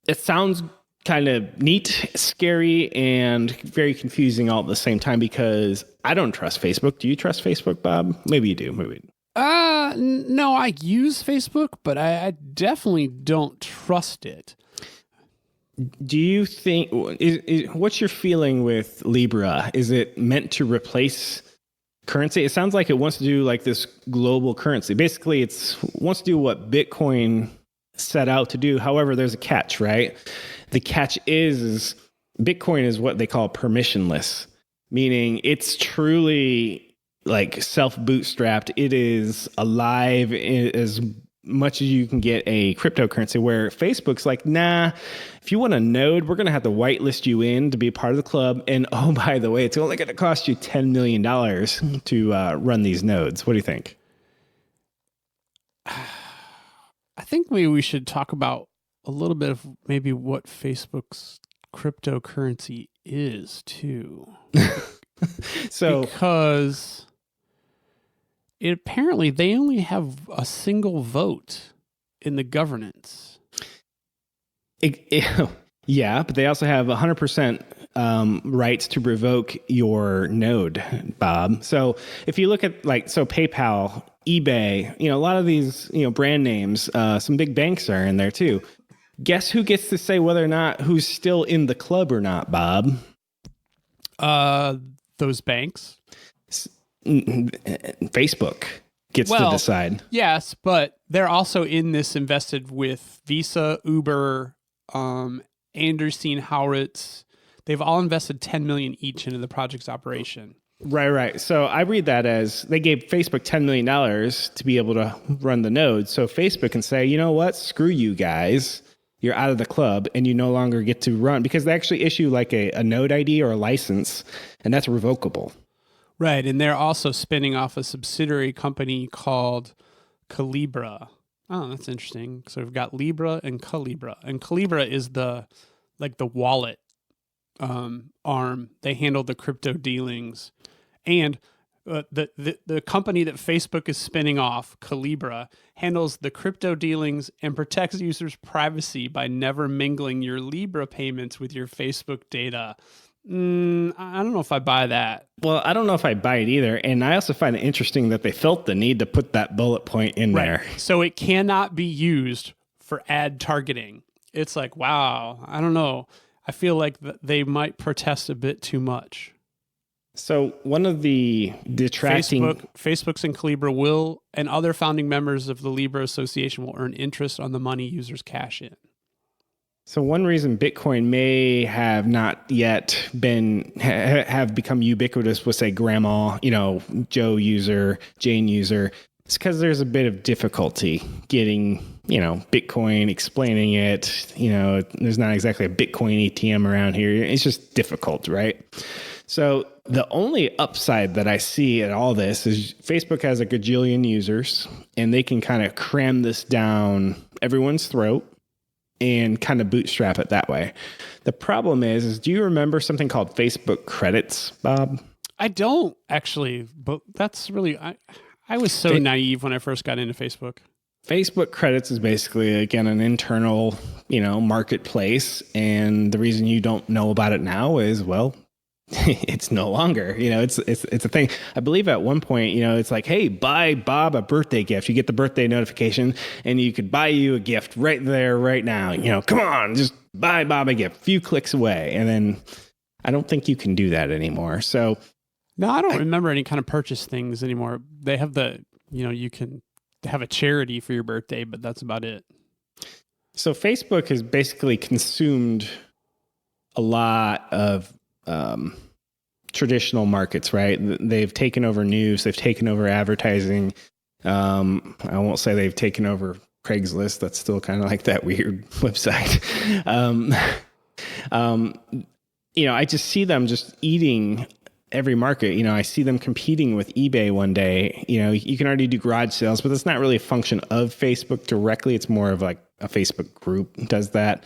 [SPEAKER 2] it sounds kind of neat, scary, and very confusing all at the same time, because I don't trust Facebook. Do you trust Facebook, Bob? Maybe you do. Maybe you do.
[SPEAKER 1] No, I use Facebook, but I definitely don't trust it.
[SPEAKER 2] Do you think, what's your feeling with Libra? Is it meant to replace currency? It sounds like it wants to do like this global currency. Basically, wants to do what Bitcoin set out to do. However, there's a catch, right? The catch is Bitcoin is what they call permissionless, meaning it's truly like self-bootstrapped. It is alive. It is much as you can get a cryptocurrency, where Facebook's like, nah, if you want a node, we're going to have to whitelist you in to be a part of the club. And oh, by the way, it's only going to cost you $10 million to run these nodes. What do you think?
[SPEAKER 1] I think maybe we should talk about a little bit of maybe what Facebook's cryptocurrency is too.
[SPEAKER 2] So,
[SPEAKER 1] because apparently they only have a single vote in the governance.
[SPEAKER 2] Yeah, but they also have 100% rights to revoke your node, Bob. So if you look at PayPal, eBay, a lot of these, brand names, some big banks are in there too. Guess who gets to say whether or not who's still in the club or not, Bob?
[SPEAKER 1] Those banks.
[SPEAKER 2] Facebook gets to decide.
[SPEAKER 1] Yes, but they're also in this invested with Visa, Uber, Anderson Howitz. They've all invested $10 million each into the project's operation.
[SPEAKER 2] Right. So I read that as they gave Facebook $10 million to be able to run the node. So Facebook can say, you know what? Screw you guys. You're out of the club and you no longer get to run, because they actually issue like a node ID or a license, and that's revocable.
[SPEAKER 1] Right. And they're also spinning off a subsidiary company called Libra. Oh, that's interesting. So we've got Libra and Calibra. And Calibra is the wallet arm. They handle the crypto dealings. And the company that Facebook is spinning off, Calibra, handles the crypto dealings and protects users' privacy by never mingling your Libra payments with your Facebook data. I don't know if I buy that.
[SPEAKER 2] Well, I don't know if I buy it either. And I also find it interesting that they felt the need to put that bullet point in there.
[SPEAKER 1] So it cannot be used for ad targeting. It's like, wow, I don't know. I feel like they might protest a bit too much.
[SPEAKER 2] So one of the detracting...
[SPEAKER 1] Facebook's and Calibra will, and other founding members of the Libra Association will earn interest on the money users cash in.
[SPEAKER 2] So one reason Bitcoin may have not yet have become ubiquitous with, say, grandma, Joe user, Jane user, it's because there's a bit of difficulty getting, Bitcoin, explaining it. There's not exactly a Bitcoin ATM around here. It's just difficult, right? So the only upside that I see at all this is Facebook has a gajillion users, and they can kind of cram this down everyone's throat and kind of bootstrap it that way. The problem is do you remember something called Facebook credits, Bob?
[SPEAKER 1] I don't actually, but that's really, I was so naive when I first got into Facebook.
[SPEAKER 2] Facebook credits is basically, again, an internal, marketplace. And the reason you don't know about it now is, well, it's no longer, it's a thing. I believe at one point, it's like, hey, buy Bob a birthday gift. You get the birthday notification and you could buy you a gift right there, right now. Come on, just buy Bob a gift, a few clicks away. And then I don't think you can do that anymore. So
[SPEAKER 1] no, I don't remember any kind of purchase things anymore. They have you can have a charity for your birthday, but that's about it.
[SPEAKER 2] So Facebook has basically consumed a lot of traditional markets, right? They've taken over news, they've taken over advertising. I won't say they've taken over Craigslist. That's still kind of like that weird website. I just see them just eating every market. I see them competing with eBay one day. You can already do garage sales, but that's not really a function of Facebook directly. It's more of like a Facebook group does that.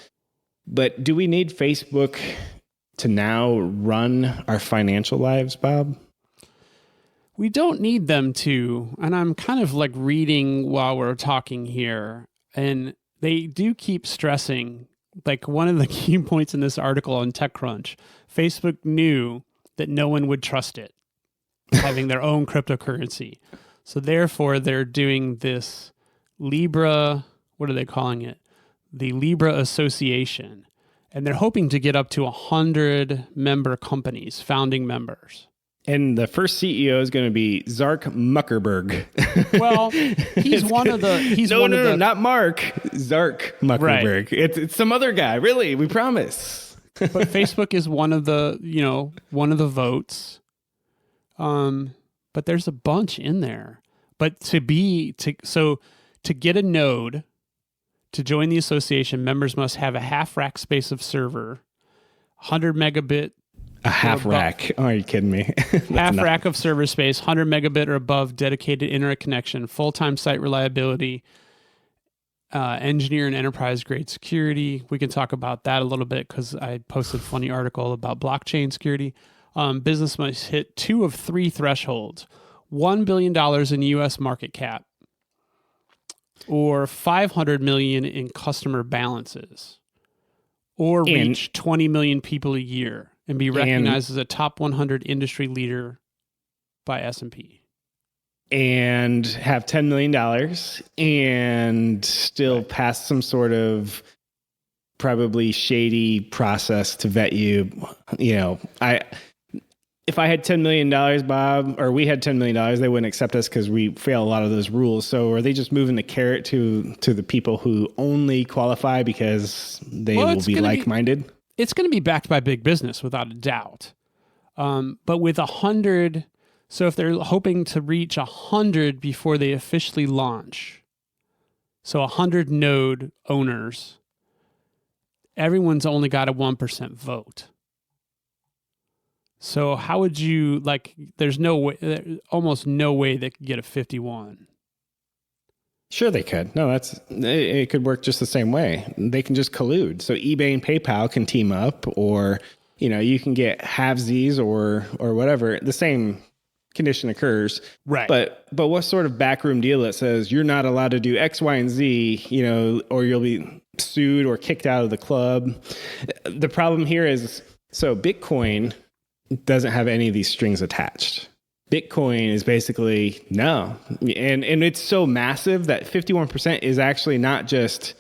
[SPEAKER 2] But do we need Facebook to now run our financial lives, Bob?
[SPEAKER 1] We don't need them to. And I'm kind of like reading while we're talking here. And they do keep stressing, like one of the key points in this article on TechCrunch, Facebook knew that no one would trust it, having their own cryptocurrency. So therefore, they're doing this Libra, what are they calling it? The Libra Association. And they're hoping to get up to 100 member companies, founding members.
[SPEAKER 2] And the first CEO is going to be Zark Muckerberg.
[SPEAKER 1] Well, he's one of the...
[SPEAKER 2] No, not Mark. Zark Muckerberg.
[SPEAKER 1] Right.
[SPEAKER 2] It's some other guy. Really, we promise.
[SPEAKER 1] But Facebook is one of the votes. But there's a bunch in there. But to to get a node, to join the association, members must have a half rack space of server, 100 megabit.
[SPEAKER 2] A half rack. Oh, are you kidding me?
[SPEAKER 1] Half rack of server space, 100 megabit or above dedicated internet connection, full-time site reliability, engineer and enterprise grade security. We can talk about that a little bit because I posted a funny article about blockchain security. Business must hit 2 of 3 thresholds: $1 billion in U.S. market cap, or 500 million in customer balances, or reach 20 million people a year and be recognized as a top 100 industry leader by S&P.
[SPEAKER 2] And have $10 million and still pass some sort of probably shady process to vet you. You know, if I had $10 million, Bob, or we had $10 million, they wouldn't accept us because we fail a lot of those rules. So are they just moving the carrot to the people who only qualify because they will be like-minded?
[SPEAKER 1] It's going to be backed by big business without a doubt. But with 100, so if they're hoping to reach 100 before they officially launch, so 100 node owners, everyone's only got a 1% vote. So how would you, like, there's no way, almost no way they could get a 51.
[SPEAKER 2] Sure they could. No, it could work just the same way. They can just collude. So eBay and PayPal can team up, or, you know, you can get halvesies or whatever. The same condition occurs.
[SPEAKER 1] Right.
[SPEAKER 2] But what sort of backroom deal that says you're not allowed to do X, Y, and Z, you know, or you'll be sued or kicked out of the club. The problem here is, so Bitcoin doesn't have any of these strings attached. Bitcoin is basically no. And it's so massive that 51% is actually not just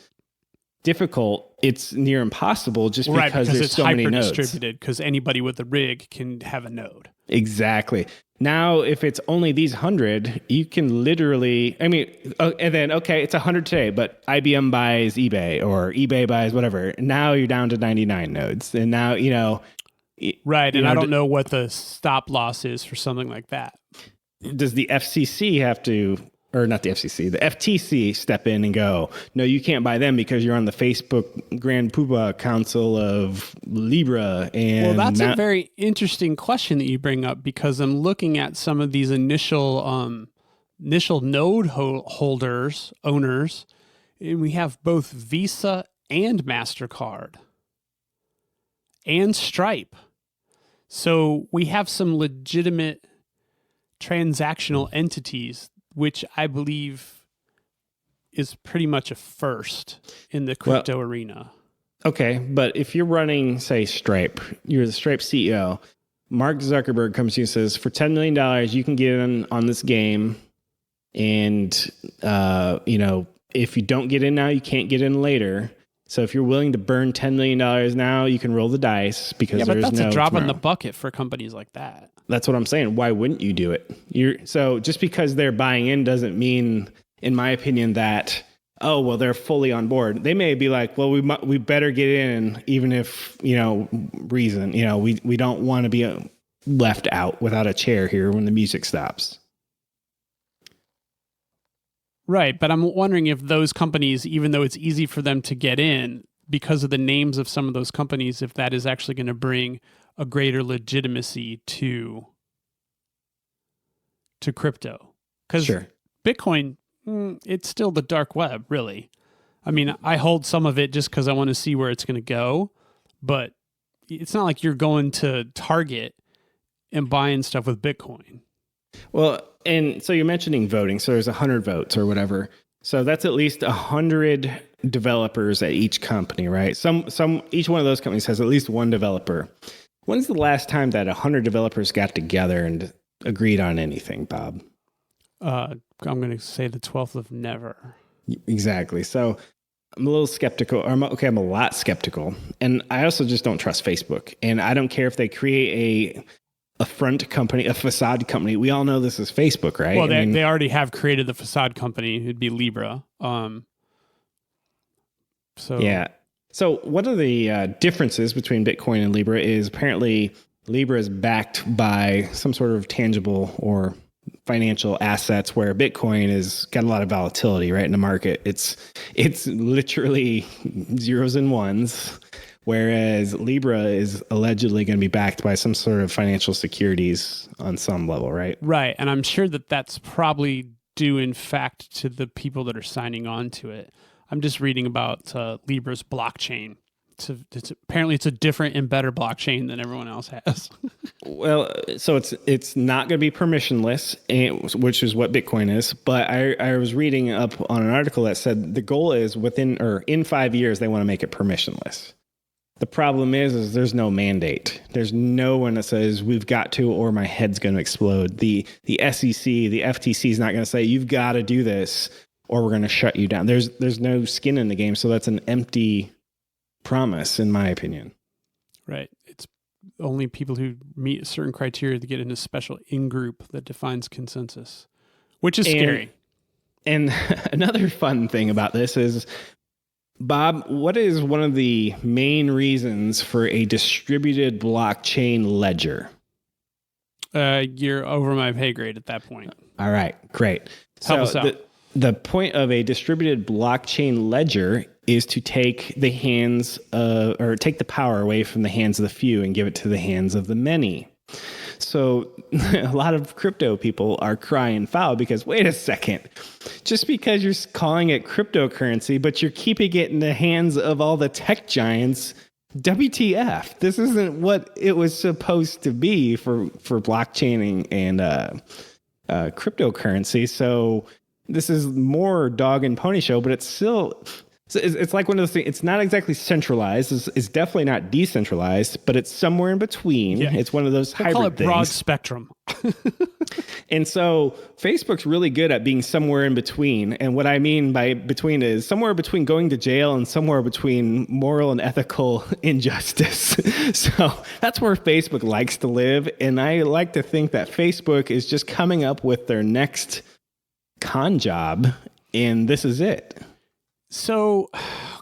[SPEAKER 2] difficult, it's near impossible just because there's
[SPEAKER 1] it's
[SPEAKER 2] so many nodes.
[SPEAKER 1] Distributed because anybody with a rig can have a node.
[SPEAKER 2] Exactly. Now, if it's only these 100, you can literally, I mean, and then, okay, it's 100 today, but IBM buys eBay or eBay buys whatever. Now you're down to 99 nodes. And now, you know,
[SPEAKER 1] right. And I don't know what the stop loss is for something like that.
[SPEAKER 2] Does the FCC have to, or not the FCC, the FTC step in and go, no, you can't buy them because you're on the Facebook Grand Poobah Council of Libra? And
[SPEAKER 1] well, that's a very interesting question that you bring up, because I'm looking at some of these initial node owners, and we have both Visa and MasterCard and Stripe. So we have some legitimate transactional entities, which I believe is pretty much a first in the crypto arena.
[SPEAKER 2] Okay, but if you're running, say, Stripe, you're the Stripe CEO, Mark Zuckerberg comes to you and says, for $10 million, you can get in on this game. And, you know, if you don't get in now, you can't get in later. So if you're willing to burn $10 million now, you can roll the dice because there's no
[SPEAKER 1] that's a drop
[SPEAKER 2] tomorrow.
[SPEAKER 1] in the bucket for companies like that.
[SPEAKER 2] That's what I'm saying. Why wouldn't you do it? So just because they're buying in doesn't mean, in my opinion, that, oh, well, they're fully on board. They may be like, well, we better get in, even if, you know, reason, you know, we don't want to be left out without a chair here when the music stops.
[SPEAKER 1] Right. But I'm wondering if those companies, even though it's easy for them to get in because of the names of some of those companies, if that is actually going to bring a greater legitimacy to crypto. Because Bitcoin, it's still the dark web, really. I mean, I hold some of it just because I want to see where it's going to go, but it's not like you're going to Target and buying stuff with Bitcoin. Well,
[SPEAKER 2] and so you're mentioning voting. So there's 100 votes or whatever. So that's at least 100 developers at each company, right? Each one of those companies has at least one developer. When's the last time that 100 developers got together and agreed on anything, Bob?
[SPEAKER 1] I'm going to say the 12th of never.
[SPEAKER 2] Exactly. So I'm a little skeptical. I'm a lot skeptical. And I also just don't trust Facebook. And I don't care if they create a front company, a facade company. We all know this is Facebook, right?
[SPEAKER 1] Well, they already have created the facade company. It'd be Libra.
[SPEAKER 2] Yeah. So one of the differences between Bitcoin and Libra is apparently Libra is backed by some sort of tangible or financial assets, where Bitcoin has got a lot of volatility right in the market. It's literally zeros and ones, whereas Libra is allegedly going to be backed by some sort of financial securities on some level, right?
[SPEAKER 1] Right. And I'm sure that that's probably due, in fact, to the people that are signing on to it. I'm just reading about Libra's blockchain. Apparently it's a different and better blockchain than everyone else has.
[SPEAKER 2] Well, so it's not going to be permissionless, which is what Bitcoin is. But I was reading up on an article that said the goal is in 5 years they want to make it permissionless. The problem is there's no mandate. There's no one that says we've got to, or my head's going to explode. The SEC, the FTC is not going to say you've got to do this, or we're going to shut you down. There's no skin in the game, so that's an empty promise, in my opinion.
[SPEAKER 1] Right. It's only people who meet a certain criteria to get in a special in-group that defines consensus, which is scary.
[SPEAKER 2] And another fun thing about this is, Bob, what is one of the main reasons for a distributed blockchain ledger?
[SPEAKER 1] You're over my pay grade at that point.
[SPEAKER 2] All right, great.
[SPEAKER 1] Help us out.
[SPEAKER 2] The point of a distributed blockchain ledger is to take the power away from the hands of the few and give it to the hands of the many. So a lot of crypto people are crying foul because, wait a second, just because you're calling it cryptocurrency, but you're keeping it in the hands of all the tech giants, WTF? This isn't what it was supposed to be for blockchaining and cryptocurrency. So this is more dog and pony show, but it's like one of those things. It's not exactly centralized. It's definitely not decentralized, but it's somewhere in between. Yeah. It's one of those hybrid
[SPEAKER 1] call it
[SPEAKER 2] things.
[SPEAKER 1] Broad spectrum.
[SPEAKER 2] And so Facebook's really good at being somewhere in between. And what I mean by between is somewhere between going to jail and somewhere between moral and ethical injustice. So that's where Facebook likes to live. And I like to think that Facebook is just coming up with their next con job, and this is it.
[SPEAKER 1] So,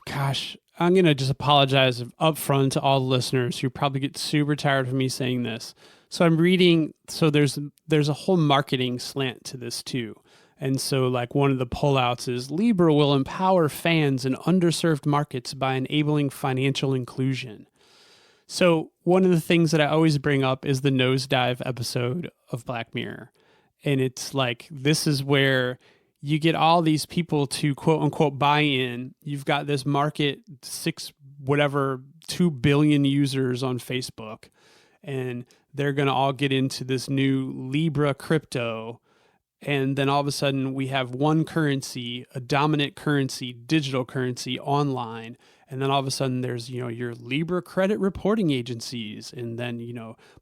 [SPEAKER 1] gosh, I'm going to just apologize up front to all the listeners who probably get super tired of me saying this. So I'm reading, so there's a whole marketing slant to this too. And so like one of the pullouts is Libra will empower fans in underserved markets by enabling financial inclusion. So one of the things that I always bring up is the nosedive episode of Black Mirror. And it's like, this is where you get all these people to quote unquote buy in. You've got this market, 2 billion users on Facebook, and they're going to all get into this new Libra crypto. And then all of a sudden we have one currency, a dominant currency, digital currency online. And then all of a sudden there's, your Libra credit reporting agencies. And then,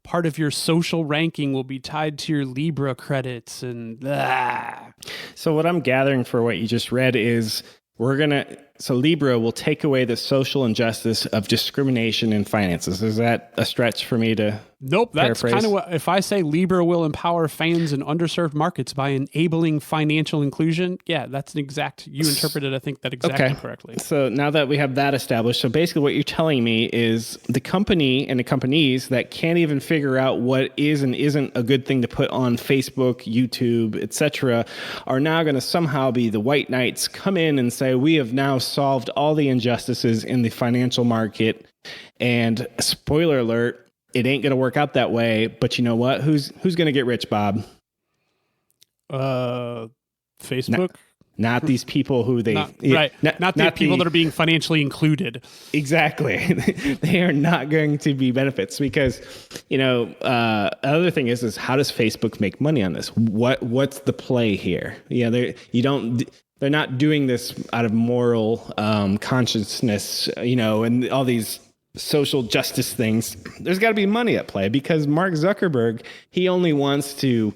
[SPEAKER 1] part of your social ranking will be tied to your Libra credits and
[SPEAKER 2] So what I'm gathering for what you just read is so Libra will take away the social injustice of discrimination in finances. Is that a stretch for me to
[SPEAKER 1] Nope, that's
[SPEAKER 2] paraphrase?
[SPEAKER 1] kind of what, if I say Libra will empower fans in underserved markets by enabling financial inclusion, yeah, that's you interpreted, I think, that exactly correctly.
[SPEAKER 2] So now that we have that established, so basically what you're telling me is the company and the companies that can't even figure out what is and isn't a good thing to put on Facebook, YouTube, etc., are now going to somehow be the white knights, come in and say, we have now solved all the injustices in the financial market. And spoiler alert, it ain't going to work out that way. But you know what? Who's going to get rich, Bob?
[SPEAKER 1] Facebook?
[SPEAKER 2] Not these people who they...
[SPEAKER 1] Not the people that are being financially included.
[SPEAKER 2] Exactly. They are not going to be benefits because, another thing is how does Facebook make money on this? What's the play here? Yeah, they're not doing this out of moral consciousness, and all these social justice things. There's got to be money at play because Mark Zuckerberg, he only wants to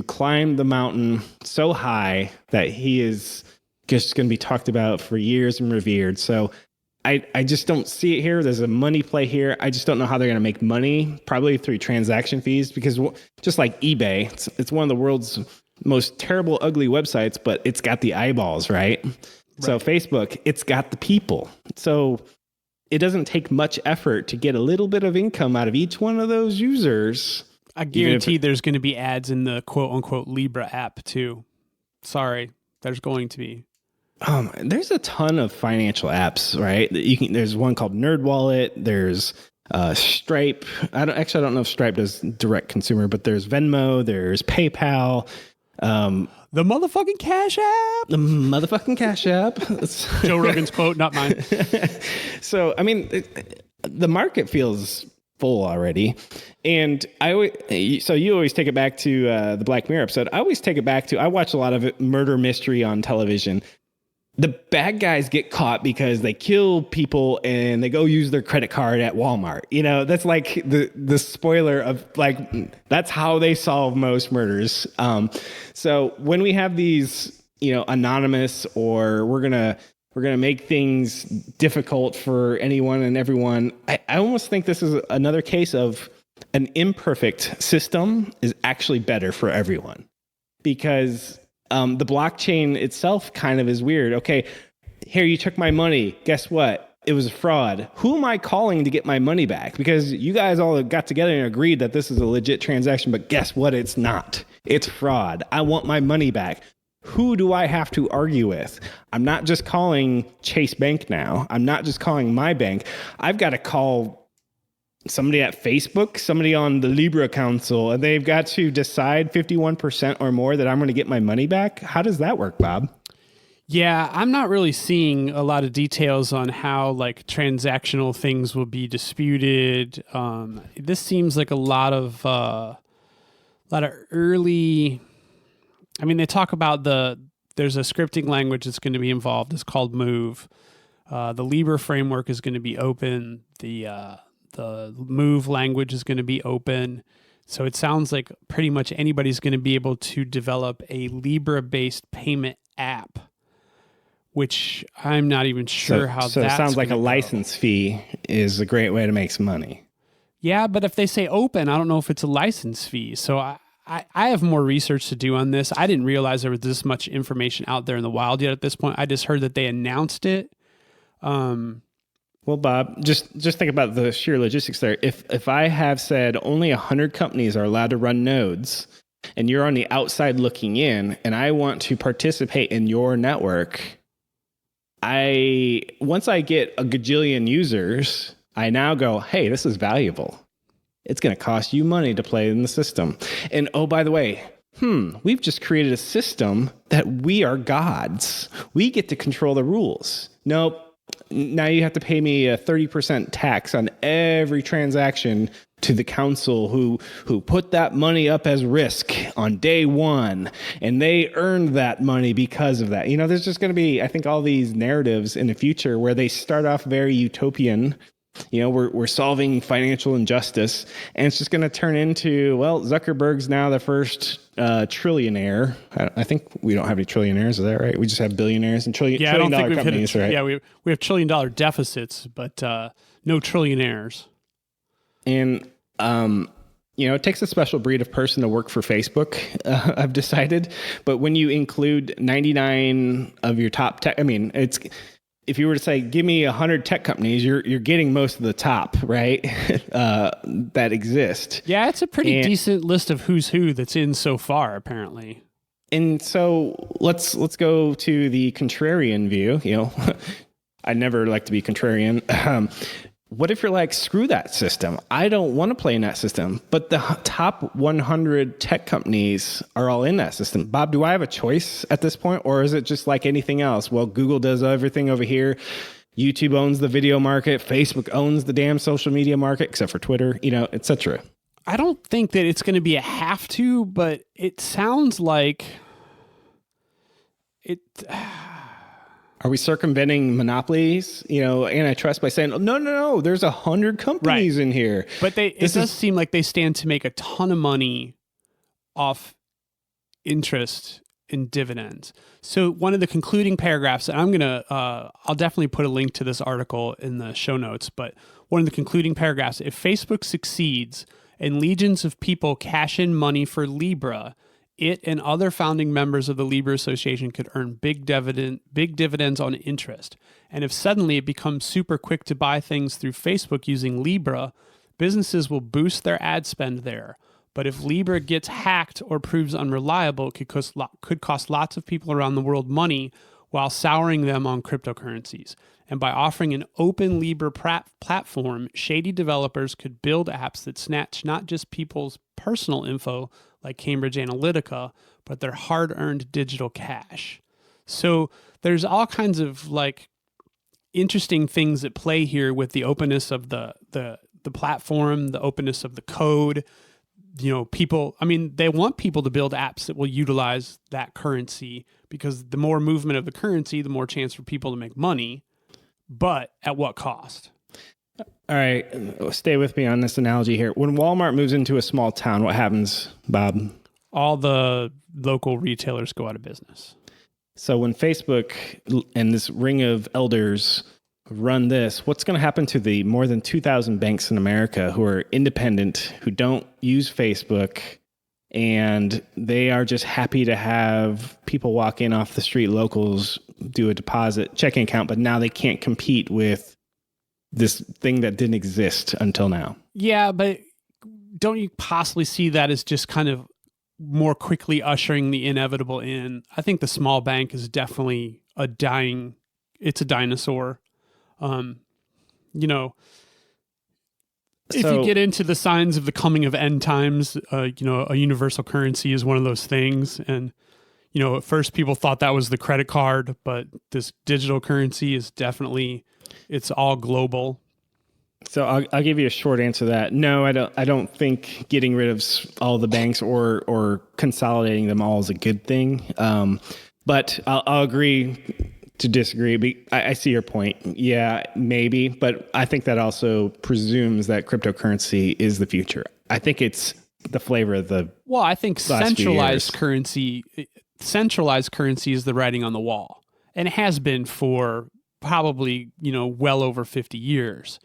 [SPEAKER 2] climb the mountain so high that he is just going to be talked about for years and revered. So I just don't see it here. There's a money play here. I just don't know how they're going to make money, probably through transaction fees, because just like eBay, it's one of the world's most terrible, ugly websites, but it's got the eyeballs, right? So Facebook, it's got the people. So it doesn't take much effort to get a little bit of income out of each one of those users.
[SPEAKER 1] I guarantee there's going to be ads in the quote unquote Libra app too. Sorry, there's going to be.
[SPEAKER 2] There's a ton of financial apps, right? There's one called NerdWallet. There's Stripe. I don't know if Stripe does direct consumer, but there's Venmo. There's PayPal.
[SPEAKER 1] The motherfucking Cash App.
[SPEAKER 2] The motherfucking Cash App.
[SPEAKER 1] Joe Rogan's quote, not mine.
[SPEAKER 2] So, I mean, the market feels full already. And so you always take it back to the Black Mirror episode. I always take it back to, I watch a lot of murder mystery on television. The bad guys get caught because they kill people and they go use their credit card at Walmart. You know, that's like the spoiler of like, that's how they solve most murders. So when we have these, anonymous, or we're going to make things difficult for anyone and everyone, I almost think this is another case of an imperfect system is actually better for everyone, because the blockchain itself kind of is weird. Okay, here, you took my money. Guess what? It was a fraud. Who am I calling to get my money back? Because you guys all got together and agreed that this is a legit transaction, but guess what? It's not. It's fraud. I want my money back. Who do I have to argue with? I'm not just calling Chase Bank now. I'm not just calling my bank. I've got to call somebody at Facebook, somebody on the Libra Council, and they've got to decide 51% or more that I'm going to get my money back. How does that work, Bob?
[SPEAKER 1] Yeah, I'm not really seeing a lot of details on how like transactional things will be disputed. This seems like a lot of early. I mean, they talk about there's a scripting language that's going to be involved. It's called Move. The Libra framework is going to be open. The Move language is going to be open. So it sounds like pretty much anybody's going to be able to develop a Libra-based payment app, which I'm not even sure how that's
[SPEAKER 2] So it sounds like a
[SPEAKER 1] go.
[SPEAKER 2] license fee is a great way to make some money.
[SPEAKER 1] Yeah, but if they say open, I don't know if it's a license fee. So I have more research to do on this. I didn't realize there was this much information out there in the wild yet at this point. I just heard that they announced it.
[SPEAKER 2] Well, Bob, just think about the sheer logistics there. If I have said only 100 companies are allowed to run nodes, and you're on the outside looking in, and I want to participate in your network, once I get a gajillion users, I now go, hey, this is valuable. It's going to cost you money to play in the system. And oh, by the way, we've just created a system that we are gods. We get to control the rules. Nope. Now you have to pay me a 30% tax on every transaction to the council who put that money up as risk on day one, and they earned that money because of that. There's just going to be, I think, all these narratives in the future where they start off very utopian. We're solving financial injustice, and it's just going to turn into, well, Zuckerberg's now the first trillionaire. I think we don't have any trillionaires, is that right? We just have billionaires and trillion-dollar companies, right?
[SPEAKER 1] Yeah, we have trillion-dollar deficits, but no trillionaires.
[SPEAKER 2] And it takes a special breed of person to work for Facebook, I've decided. But when you include 99 of your top tech, if you were to say, give me 100 tech companies, you're getting most of the top, right? That exist.
[SPEAKER 1] Yeah, it's a pretty decent list of who's who that's in so far, apparently.
[SPEAKER 2] And so let's go to the contrarian view. I never like to be contrarian. What if you're like, screw that system? I don't want to play in that system. But the top 100 tech companies are all in that system. Bob, do I have a choice at this point? Or is it just like anything else? Well, Google does everything over here. YouTube owns the video market. Facebook owns the damn social media market, except for Twitter, et cetera.
[SPEAKER 1] I don't think that it's going to be a have to, but it sounds like it...
[SPEAKER 2] Are we circumventing monopolies, antitrust by saying, no, there's 100 companies in here.
[SPEAKER 1] But it does seem like they stand to make a ton of money off interest and dividends. So one of the concluding paragraphs, and I'll definitely put a link to this article in the show notes, but one of the concluding paragraphs, if Facebook succeeds and legions of people cash in money for Libra, it and other founding members of the Libra Association could earn big dividends on interest. And if suddenly it becomes super quick to buy things through Facebook using Libra, businesses will boost their ad spend there. But if Libra gets hacked or proves unreliable, it could cost lots of people around the world money while souring them on cryptocurrencies. And by offering an open Libra platform, shady developers could build apps that snatch not just people's personal info like Cambridge Analytica, but their hard-earned digital cash. So there's all kinds of like interesting things at play here with the openness of the platform, the openness of the code. You know, they want people to build apps that will utilize that currency, because the more movement of the currency, the more chance for people to make money. But at what cost?
[SPEAKER 2] All right, stay with me on this analogy here. When Walmart moves into a small town, what happens, Bob?
[SPEAKER 1] All the local retailers go out of business.
[SPEAKER 2] So when Facebook and this ring of elders run this, what's going to happen to the more than 2,000 banks in America who are independent, who don't use Facebook, and they are just happy to have people walk in off the street, locals, do a deposit, checking account, but now they can't compete with this thing that didn't exist until now? Yeah,
[SPEAKER 1] but don't you possibly see that as just kind of more quickly ushering the inevitable in? I think the small bank is definitely it's a dinosaur. If you get into the signs of the coming of end times, a universal currency is one of those things. And, at first people thought that was the credit card, but this digital currency is definitely, it's all global.
[SPEAKER 2] So I'll give you a short answer to that. No, I don't think getting rid of all the banks or consolidating them all is a good thing. But I'll agree to disagree. I see your point. Yeah, maybe. But I think that also presumes that cryptocurrency is the future. I think it's the flavor of the
[SPEAKER 1] Well, I think centralized currency is the writing on the wall. And it has been for probably, well over 50 years.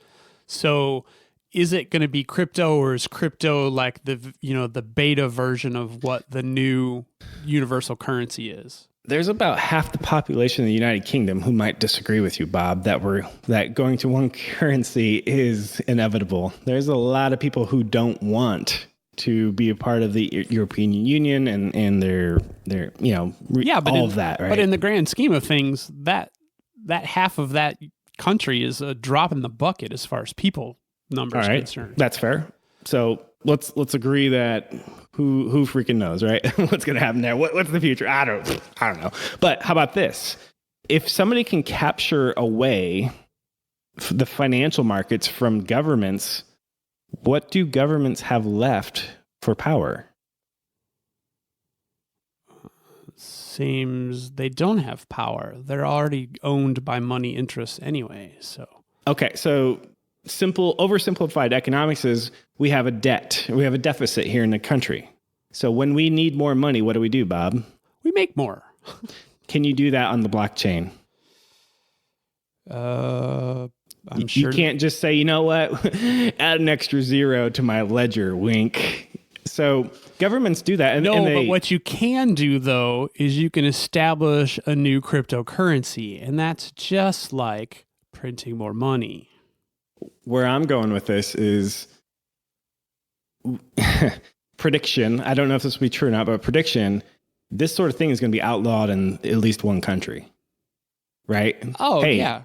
[SPEAKER 1] So is it going to be crypto, or is crypto like the beta version of what the new universal currency is?
[SPEAKER 2] There's about half the population of the United Kingdom who might disagree with you, Bob, that going to one currency is inevitable. There's a lot of people who don't want to be a part of the European Union and their all of that, right?
[SPEAKER 1] But in the grand scheme of things, that half of that country is a drop in the bucket as far as people numbers are concerned.
[SPEAKER 2] That's fair. So let's agree that who freaking knows, right? What's going to happen there? What's the future? I don't know. But how about this? If somebody can capture away the financial markets from governments, what do governments have left for power?
[SPEAKER 1] Seems they don't have power. They're already owned by money interests anyway. So
[SPEAKER 2] okay, so oversimplified economics is we have a debt. We have a deficit here in the country. So when we need more money, what do, Bob?
[SPEAKER 1] We make more.
[SPEAKER 2] Can you do that on the blockchain?
[SPEAKER 1] I'm sure.
[SPEAKER 2] You can't just say, you know what, add an extra zero to my ledger, wink. So governments do that.
[SPEAKER 1] But what you can do, though, is you can establish a new cryptocurrency. And that's just like printing more money.
[SPEAKER 2] Where I'm going with this is prediction. I don't know if this will be true or not, but prediction, this sort of thing is going to be outlawed in at least one country, right?
[SPEAKER 1] Oh, yeah.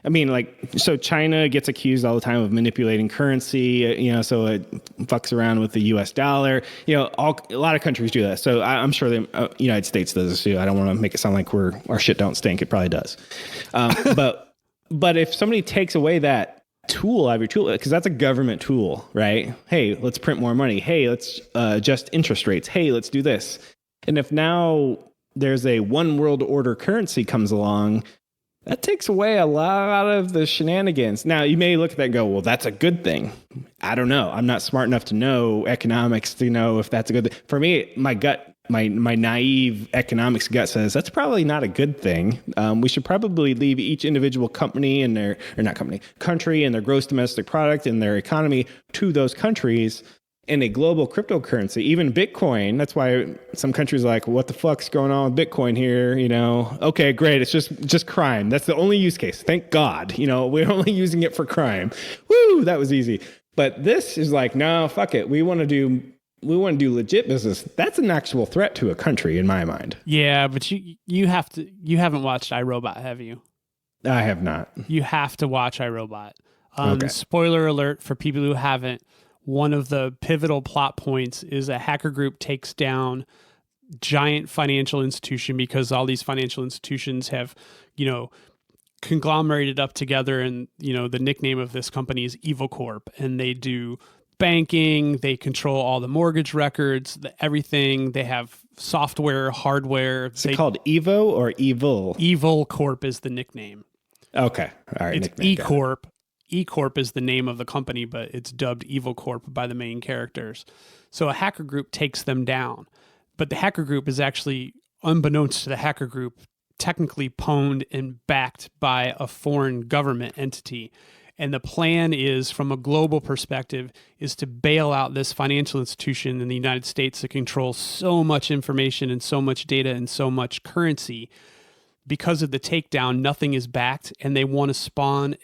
[SPEAKER 2] I mean, so China gets accused all the time of manipulating currency, so it fucks around with the US dollar. A lot of countries do that. So I'm sure the United States does this too. I don't want to make it sound like our shit don't stink. It probably does. But if somebody takes away that tool out of your tool, because that's a government tool, right? Hey, let's print more money. Hey, let's adjust interest rates. Hey, let's do this. And if now there's a one world order currency comes along, that takes away a lot of the shenanigans. Now, you may look at that and go, well, that's a good thing. I don't know. I'm not smart enough to know economics to know if that's a good thing. For me, my gut, my naive economics gut says that's probably not a good thing. We should probably leave each individual country and their gross domestic product and their economy to those countries. In a global cryptocurrency, even Bitcoin, that's why some countries are like, what the fuck's going on with Bitcoin here? Okay, great. It's just crime. That's the only use case. Thank God. We're only using it for crime. Woo, that was easy. But this is like, no, fuck it. We want to do we want to do legit business. That's an actual threat to a country in my mind.
[SPEAKER 1] Yeah, but you haven't watched iRobot, have you?
[SPEAKER 2] I have not.
[SPEAKER 1] You have to watch iRobot.
[SPEAKER 2] Okay.
[SPEAKER 1] Spoiler alert for people who haven't. One of the pivotal plot points is a hacker group takes down giant financial institution because all these financial institutions have, conglomerated up together, and the nickname of this company is Evil Corp, and they do banking, they control all the mortgage records, everything. They have software, hardware.
[SPEAKER 2] Is it called Evo or Evil?
[SPEAKER 1] Evil Corp is the nickname.
[SPEAKER 2] Okay. All right.
[SPEAKER 1] It's E Corp. E Corp is the name of the company, but it's dubbed Evil Corp by the main characters. So a hacker group takes them down. But the hacker group is actually, unbeknownst to the hacker group, technically pwned and backed by a foreign government entity. And the plan is, from a global perspective, is to bail out this financial institution in the United States that controls so much information and so much data and so much currency. Because of the takedown, nothing is backed, and they want to spawn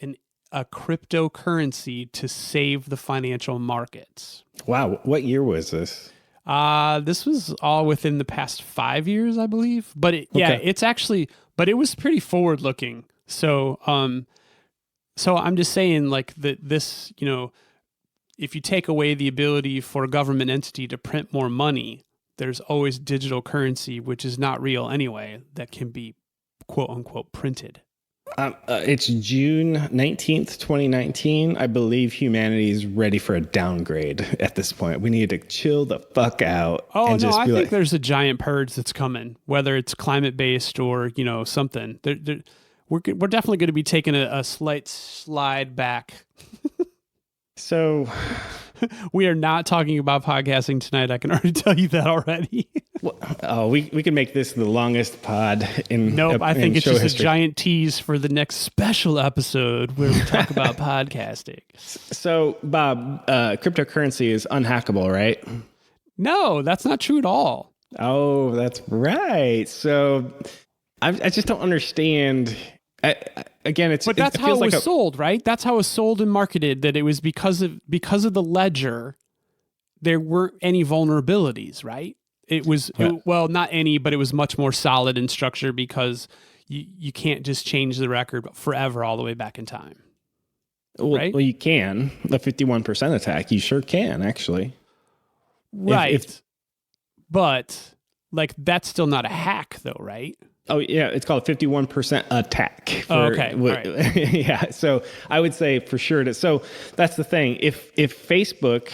[SPEAKER 1] a cryptocurrency to save the financial markets.
[SPEAKER 2] Wow. What year was this?
[SPEAKER 1] This was all within the past 5 years, I believe. But it's actually, but it was pretty forward looking. So I'm just saying, like, this, if you take away the ability for a government entity to print more money, there's always digital currency, which is not real anyway, that can be quote unquote printed.
[SPEAKER 2] It's June 19th, 2019. I believe humanity is ready for a downgrade at this point. We need to chill the fuck out.
[SPEAKER 1] Oh,
[SPEAKER 2] and
[SPEAKER 1] no,
[SPEAKER 2] just
[SPEAKER 1] I
[SPEAKER 2] be
[SPEAKER 1] think
[SPEAKER 2] like,
[SPEAKER 1] there's a giant purge that's coming, whether it's climate-based or, something. We're definitely going to be taking a slight slide back.
[SPEAKER 2] So
[SPEAKER 1] we are not talking about podcasting tonight. I can already tell you that already.
[SPEAKER 2] we can make this the longest pod in
[SPEAKER 1] Nope, I think
[SPEAKER 2] in
[SPEAKER 1] it's
[SPEAKER 2] show
[SPEAKER 1] just
[SPEAKER 2] history.
[SPEAKER 1] a giant tease for the next special episode where we talk about podcasting.
[SPEAKER 2] So, Bob, cryptocurrency is unhackable, right?
[SPEAKER 1] No, that's not true at all.
[SPEAKER 2] Oh, that's right. So I just don't understand.
[SPEAKER 1] But that's how it was sold, right? That's how it was sold and marketed, that it was because of the ledger, there weren't any vulnerabilities, right? It was, not any, but it was much more solid in structure because you can't just change the record forever all the way back in time. Right?
[SPEAKER 2] Well, you can. The 51% attack, you sure can, actually.
[SPEAKER 1] Right. But, like, that's still not a hack, though, right?
[SPEAKER 2] Oh, yeah. It's called 51% attack.
[SPEAKER 1] Okay. All right.
[SPEAKER 2] Yeah. So I would say for sure. So that's the thing. If Facebook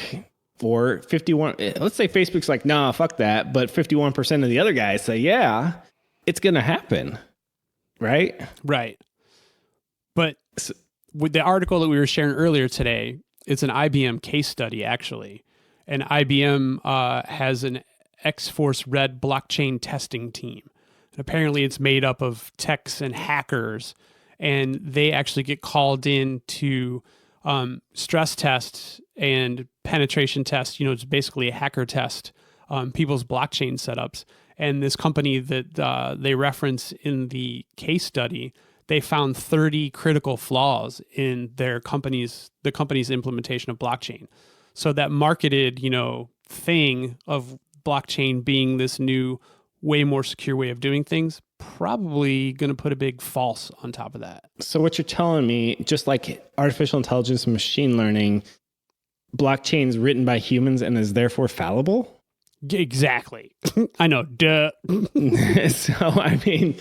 [SPEAKER 2] or 51, let's say Facebook's like, nah, fuck that. But 51% of the other guys say, yeah, it's going to happen. Right.
[SPEAKER 1] Right. But with the article that we were sharing earlier today, it's an IBM case study, actually. And IBM has an X-Force Red blockchain testing team. And apparently it's made up of techs and hackers, and they actually get called in to stress tests and penetration tests. It's basically a hacker test people's blockchain setups. And this company that they reference in the case study, they found 30 critical flaws in the company's implementation of blockchain. So that marketed, thing of blockchain being this new, way more secure way of doing things, probably going to put a big false on top of that.
[SPEAKER 2] So what you're telling me, just like artificial intelligence and machine learning, blockchain's written by humans and is therefore fallible?
[SPEAKER 1] Exactly. I know. Duh.
[SPEAKER 2] So, I mean,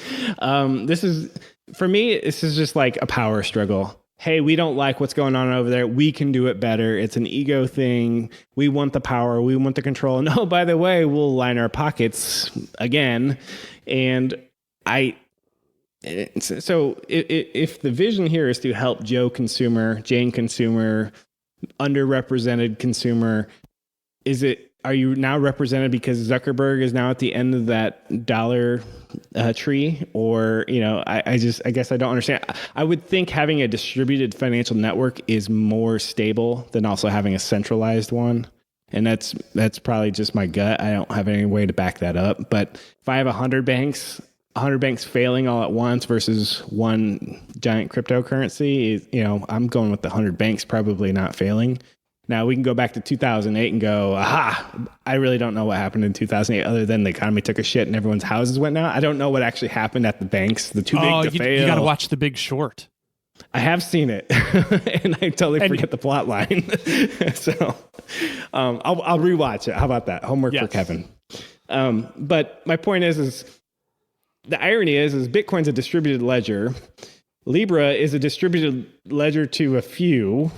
[SPEAKER 2] this is just like a power struggle. Hey, we don't like what's going on over there. We can do it better. It's an ego thing. We want the power. We want the control. And oh, by the way, we'll line our pockets again. And so if the vision here is to help Joe consumer, Jane consumer, underrepresented consumer, are you now represented because Zuckerberg is now at the end of that dollar tree? Or, I guess I don't understand. I would think having a distributed financial network is more stable than also having a centralized one. And that's probably just my gut. I don't have any way to back that up. But if I have 100 banks failing all at once versus one giant cryptocurrency, I'm going with the 100 banks probably not failing. Now we can go back to 2008 and go, aha, I really don't know what happened in 2008 other than the economy took a shit and everyone's houses went out. I don't know what actually happened at the banks. The too big to fail.
[SPEAKER 1] You got to watch The Big Short.
[SPEAKER 2] I have seen it, and I totally forget the plot line. So I'll rewatch it. How about that? Homework for Kevin. But my point is the irony is Bitcoin's a distributed ledger. Libra is a distributed ledger to a few,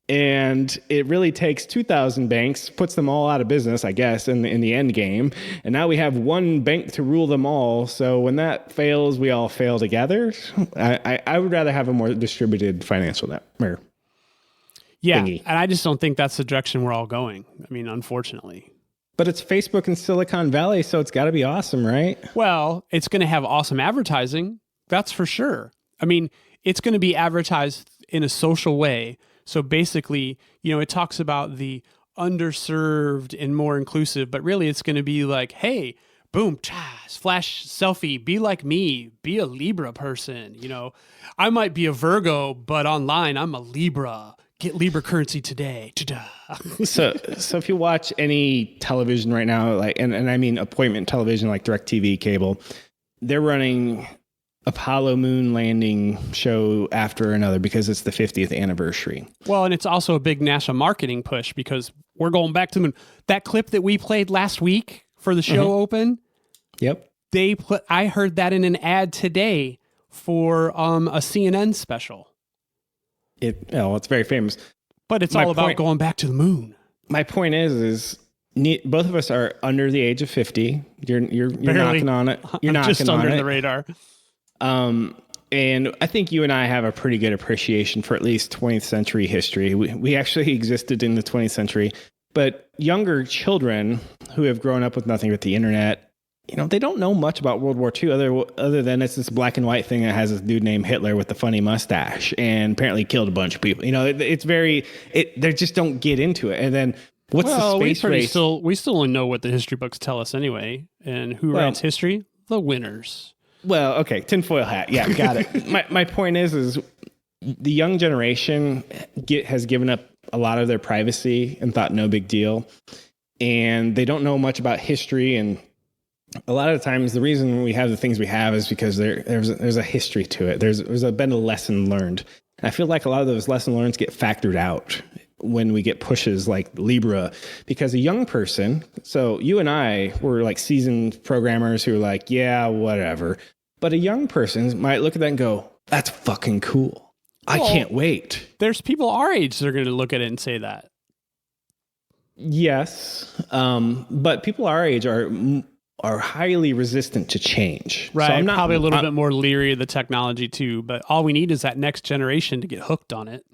[SPEAKER 2] and it really takes 2,000 banks, puts them all out of business, I guess, in the end game. And now we have one bank to rule them all. So when that fails, we all fail together. I would rather have a more distributed financial network.
[SPEAKER 1] Yeah, thingy. And I just don't think that's the direction we're all going. I mean, unfortunately.
[SPEAKER 2] But it's Facebook in Silicon Valley, so it's got to be awesome, right?
[SPEAKER 1] Well, it's going to have awesome advertising. That's for sure. I mean, it's going to be advertised in a social way. So basically, it talks about the underserved and more inclusive, but really it's going to be like, hey, boom, flash selfie, be like me, be a Libra person. I might be a Virgo, but online I'm a Libra. Get Libra currency today.
[SPEAKER 2] So if you watch any television right now, and I mean appointment television like DirecTV cable, they're running Apollo moon landing show after another because it's the 50th anniversary. Well,
[SPEAKER 1] and it's also a big national marketing push because we're going back to the moon. That clip that we played last week for the show open.
[SPEAKER 2] Yep.
[SPEAKER 1] I heard that in an ad today for a CNN special.
[SPEAKER 2] It's very famous.
[SPEAKER 1] But it's all about going back to the moon.
[SPEAKER 2] My point is both of us are under the age of 50. You're knocking on it. You're knocking
[SPEAKER 1] just
[SPEAKER 2] on
[SPEAKER 1] under
[SPEAKER 2] it.
[SPEAKER 1] the radar.
[SPEAKER 2] And I think you and I have a pretty good appreciation for at least 20th century history. We actually existed in the 20th century, but younger children who have grown up with nothing but the internet, they don't know much about World War II other than it's this black and white thing that has this dude named Hitler with the funny mustache and apparently killed a bunch of people. They just don't get into it. And then what's the space race?
[SPEAKER 1] We still only know what the history books tell us anyway. And who writes history? The winners.
[SPEAKER 2] Well, okay, tinfoil hat. Yeah, got it. My point is the young generation has given up a lot of their privacy and thought no big deal. And they don't know much about history. And a lot of times the reason we have the things we have is because there's a history to it. There's been a lesson learned. And I feel like a lot of those lesson learns get factored out when we get pushes like Libra, because a young person, so you and I were like seasoned programmers who are like, yeah, whatever. But a young person might look at that and go, that's fucking cool. I can't wait.
[SPEAKER 1] There's people our age that are going to look at it and say that.
[SPEAKER 2] Yes. But people our age are highly resistant to change.
[SPEAKER 1] Right. So I'm probably a little bit more leery of the technology too, but all we need is that next generation to get hooked on it.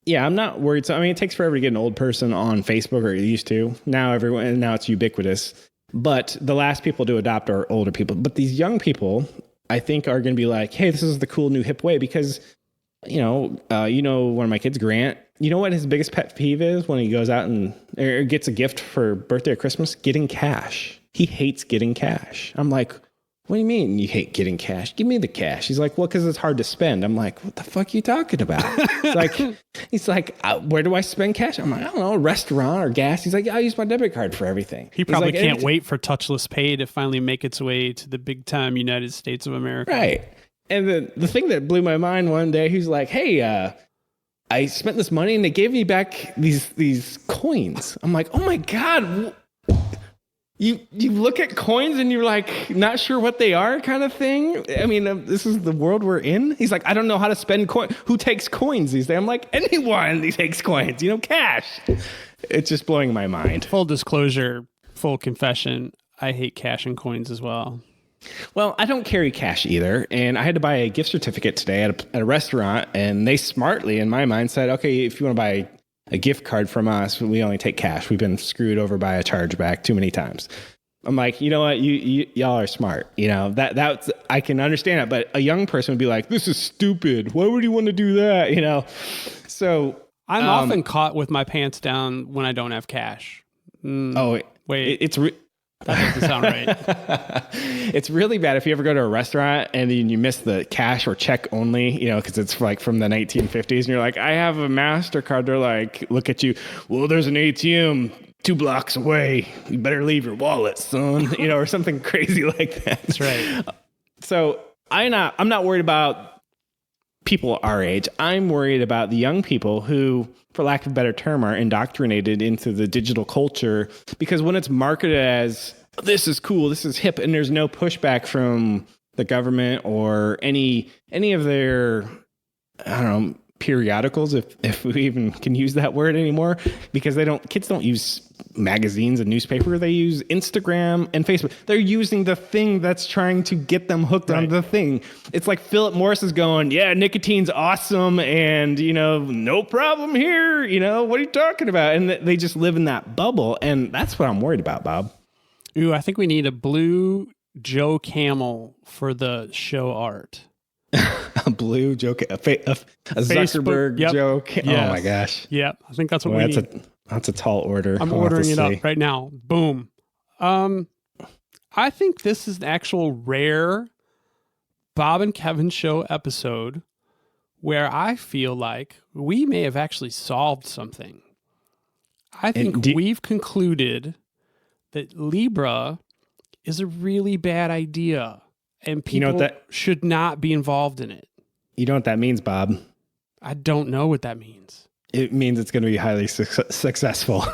[SPEAKER 2] Yeah, I'm not worried. So, it takes forever to get an old person on Facebook, or it used to. Now it's ubiquitous. But the last people to adopt are older people. But these young people, I think, are going to be like, hey, this is the cool new hip way because, one of my kids, Grant, you know what his biggest pet peeve is when he goes out or gets a gift for birthday or Christmas? Getting cash. He hates getting cash. I'm like, what do you mean you hate getting cash? Give me the cash. He's like, well, because it's hard to spend. I'm like, what the fuck are you talking about? He's like, where do I spend cash? I'm like, I don't know, a restaurant or gas. He's like, I use my debit card for everything.
[SPEAKER 1] He probably can't wait for touchless pay to finally make its way to the big time United States of America.
[SPEAKER 2] Right. And the thing that blew my mind one day, he's like, hey, I spent this money and they gave me back these coins. I'm like, oh my God. You look at coins and you're like, not sure what they are kind of thing. I mean, this is the world we're in. He's like, I don't know how to spend coins. Who takes coins these days? I'm like, anyone who takes coins, cash. It's just blowing my mind.
[SPEAKER 1] Full disclosure, full confession, I hate cash and coins as well.
[SPEAKER 2] Well, I don't carry cash either. And I had to buy a gift certificate today at a restaurant. And they smartly, in my mind, said, okay, if you want to buy a gift card from us, we only take cash. We've been screwed over by a chargeback too many times. I'm like, you know what? Y'all are smart. That's I can understand it. But a young person would be like, this is stupid. Why would you want to do that? So
[SPEAKER 1] I'm often caught with my pants down when I don't have cash.
[SPEAKER 2] Wait,
[SPEAKER 1] That doesn't sound right.
[SPEAKER 2] It's really bad if you ever go to a restaurant and then you miss the cash or check only, you know, because it's like from the 1950s and you're like, I have a MasterCard. They're like, look at you. Well, there's an ATM 2 blocks away. You better leave your wallet, son, you know, or something crazy like that.
[SPEAKER 1] That's right.
[SPEAKER 2] So I'm not worried about people our age. I'm worried about the young people who, for lack of a better term, are indoctrinated into the digital culture, because when it's marketed as this is cool, this is hip, and there's no pushback from the government or any of their, I don't know, periodicals, if we even can use that word anymore, because kids don't use magazines and newspaper. They use Instagram and Facebook. They're using the thing that's trying to get them hooked on the thing. It's like Philip Morris is going, yeah, nicotine's awesome, and, you know, no problem here. You know, what are you talking about? And they just live in that bubble, and that's what I'm worried about, Bob.
[SPEAKER 1] Ooh, I think we need a blue Joe Camel for the show art.
[SPEAKER 2] A blue joke, a Zuckerberg joke. Yes. Oh my gosh.
[SPEAKER 1] Yep. I think that's what we need.
[SPEAKER 2] That's a tall order.
[SPEAKER 1] I'm ordering it up right now. Boom. I think this is an actual rare Bob and Kevin show episode where I feel like we may have actually solved something. I think we've concluded that Libra is a really bad idea. And people should not be involved in it.
[SPEAKER 2] You know what that means, Bob?
[SPEAKER 1] I don't know what that means.
[SPEAKER 2] It means it's going to be highly successful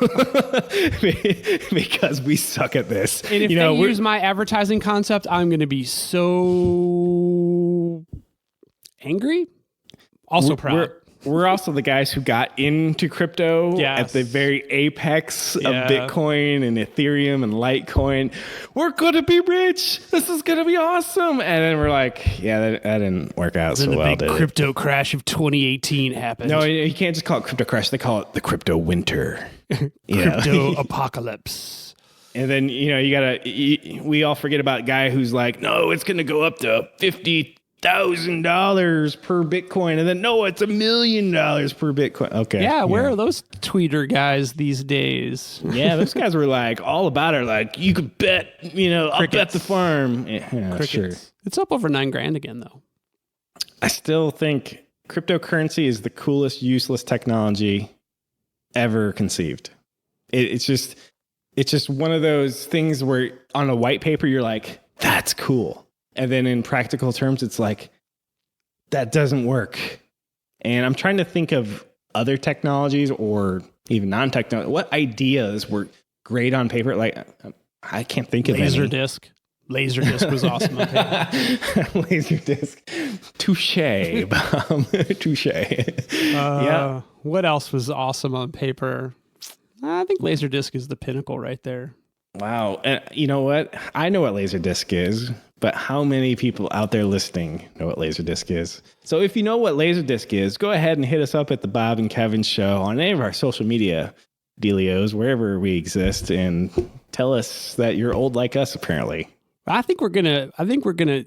[SPEAKER 2] because we suck at this.
[SPEAKER 1] And if they use my advertising concept, I'm going to be so angry. Also proud.
[SPEAKER 2] We're also the guys who got into crypto at the very apex of Bitcoin and Ethereum and Litecoin. We're going to be rich. This is going to be awesome. And then we're like, yeah, that didn't work out so well, did it?
[SPEAKER 1] The big crypto crash of 2018 happened.
[SPEAKER 2] No, you can't just call it crypto crash. They call it the crypto winter.
[SPEAKER 1] Crypto apocalypse.
[SPEAKER 2] And then, you know, we all forget about a guy who's like, no, it's going to go up to $50,000 per Bitcoin, and then no, it's $1 million per Bitcoin. Okay.
[SPEAKER 1] Yeah, where are those tweeter guys these days?
[SPEAKER 2] Yeah, those guys were like all about it. Like, you could bet, you know, I'll bet the farm. Yeah, sure.
[SPEAKER 1] It's up over $9,000 again, though.
[SPEAKER 2] I still think cryptocurrency is the coolest useless technology ever conceived. It's just one of those things where on a white paper you're like, that's cool. And then in practical terms, it's like, that doesn't work. And I'm trying to think of other technologies or even non-technology. What ideas were great on paper? Like, I can't think of any.
[SPEAKER 1] Laserdisc. Laserdisc was awesome on paper.
[SPEAKER 2] Laserdisc. Touche, Bob. Touche. Yeah.
[SPEAKER 1] What else was awesome on paper? I think Laserdisc is the pinnacle right there.
[SPEAKER 2] Wow. And you know what? I know what Laserdisc is, but how many people out there listening know what Laserdisc is? So if you know what Laserdisc is, go ahead and hit us up at the Bob and Kevin Show on any of our social media dealios, wherever we exist, and tell us that you're old like us, apparently.
[SPEAKER 1] I think we're gonna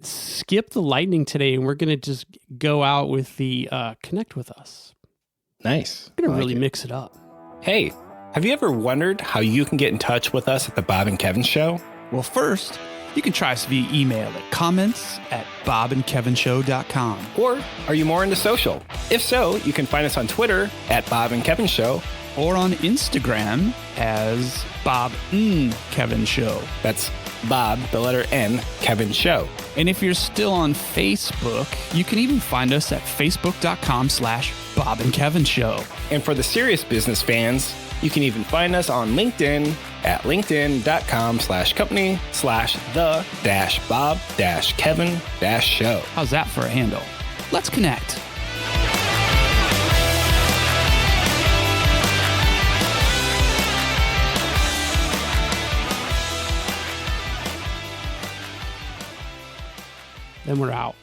[SPEAKER 1] skip the lightning today, and we're gonna just go out with the connect with us.
[SPEAKER 2] Nice.
[SPEAKER 1] We're gonna really mix it up.
[SPEAKER 3] Hey, have you ever wondered how you can get in touch with us at the Bob and Kevin Show?
[SPEAKER 4] Well, first, you can try us via email at comments@bobandkevinshow.com.
[SPEAKER 3] Or are you more into social? If so, you can find us on Twitter at Bob and Kevin Show.
[SPEAKER 4] Or on Instagram as Bob Kevin Show.
[SPEAKER 3] That's Bob, the letter N, Kevin Show.
[SPEAKER 4] And if you're still on Facebook, you can even find us at facebook.com/Bob and Kevin Show.
[SPEAKER 3] And for the serious business fans, you can even find us on LinkedIn at linkedin.com/company/the-Bob-Kevin-show.
[SPEAKER 4] How's that for a handle? Let's connect.
[SPEAKER 1] Then we're out.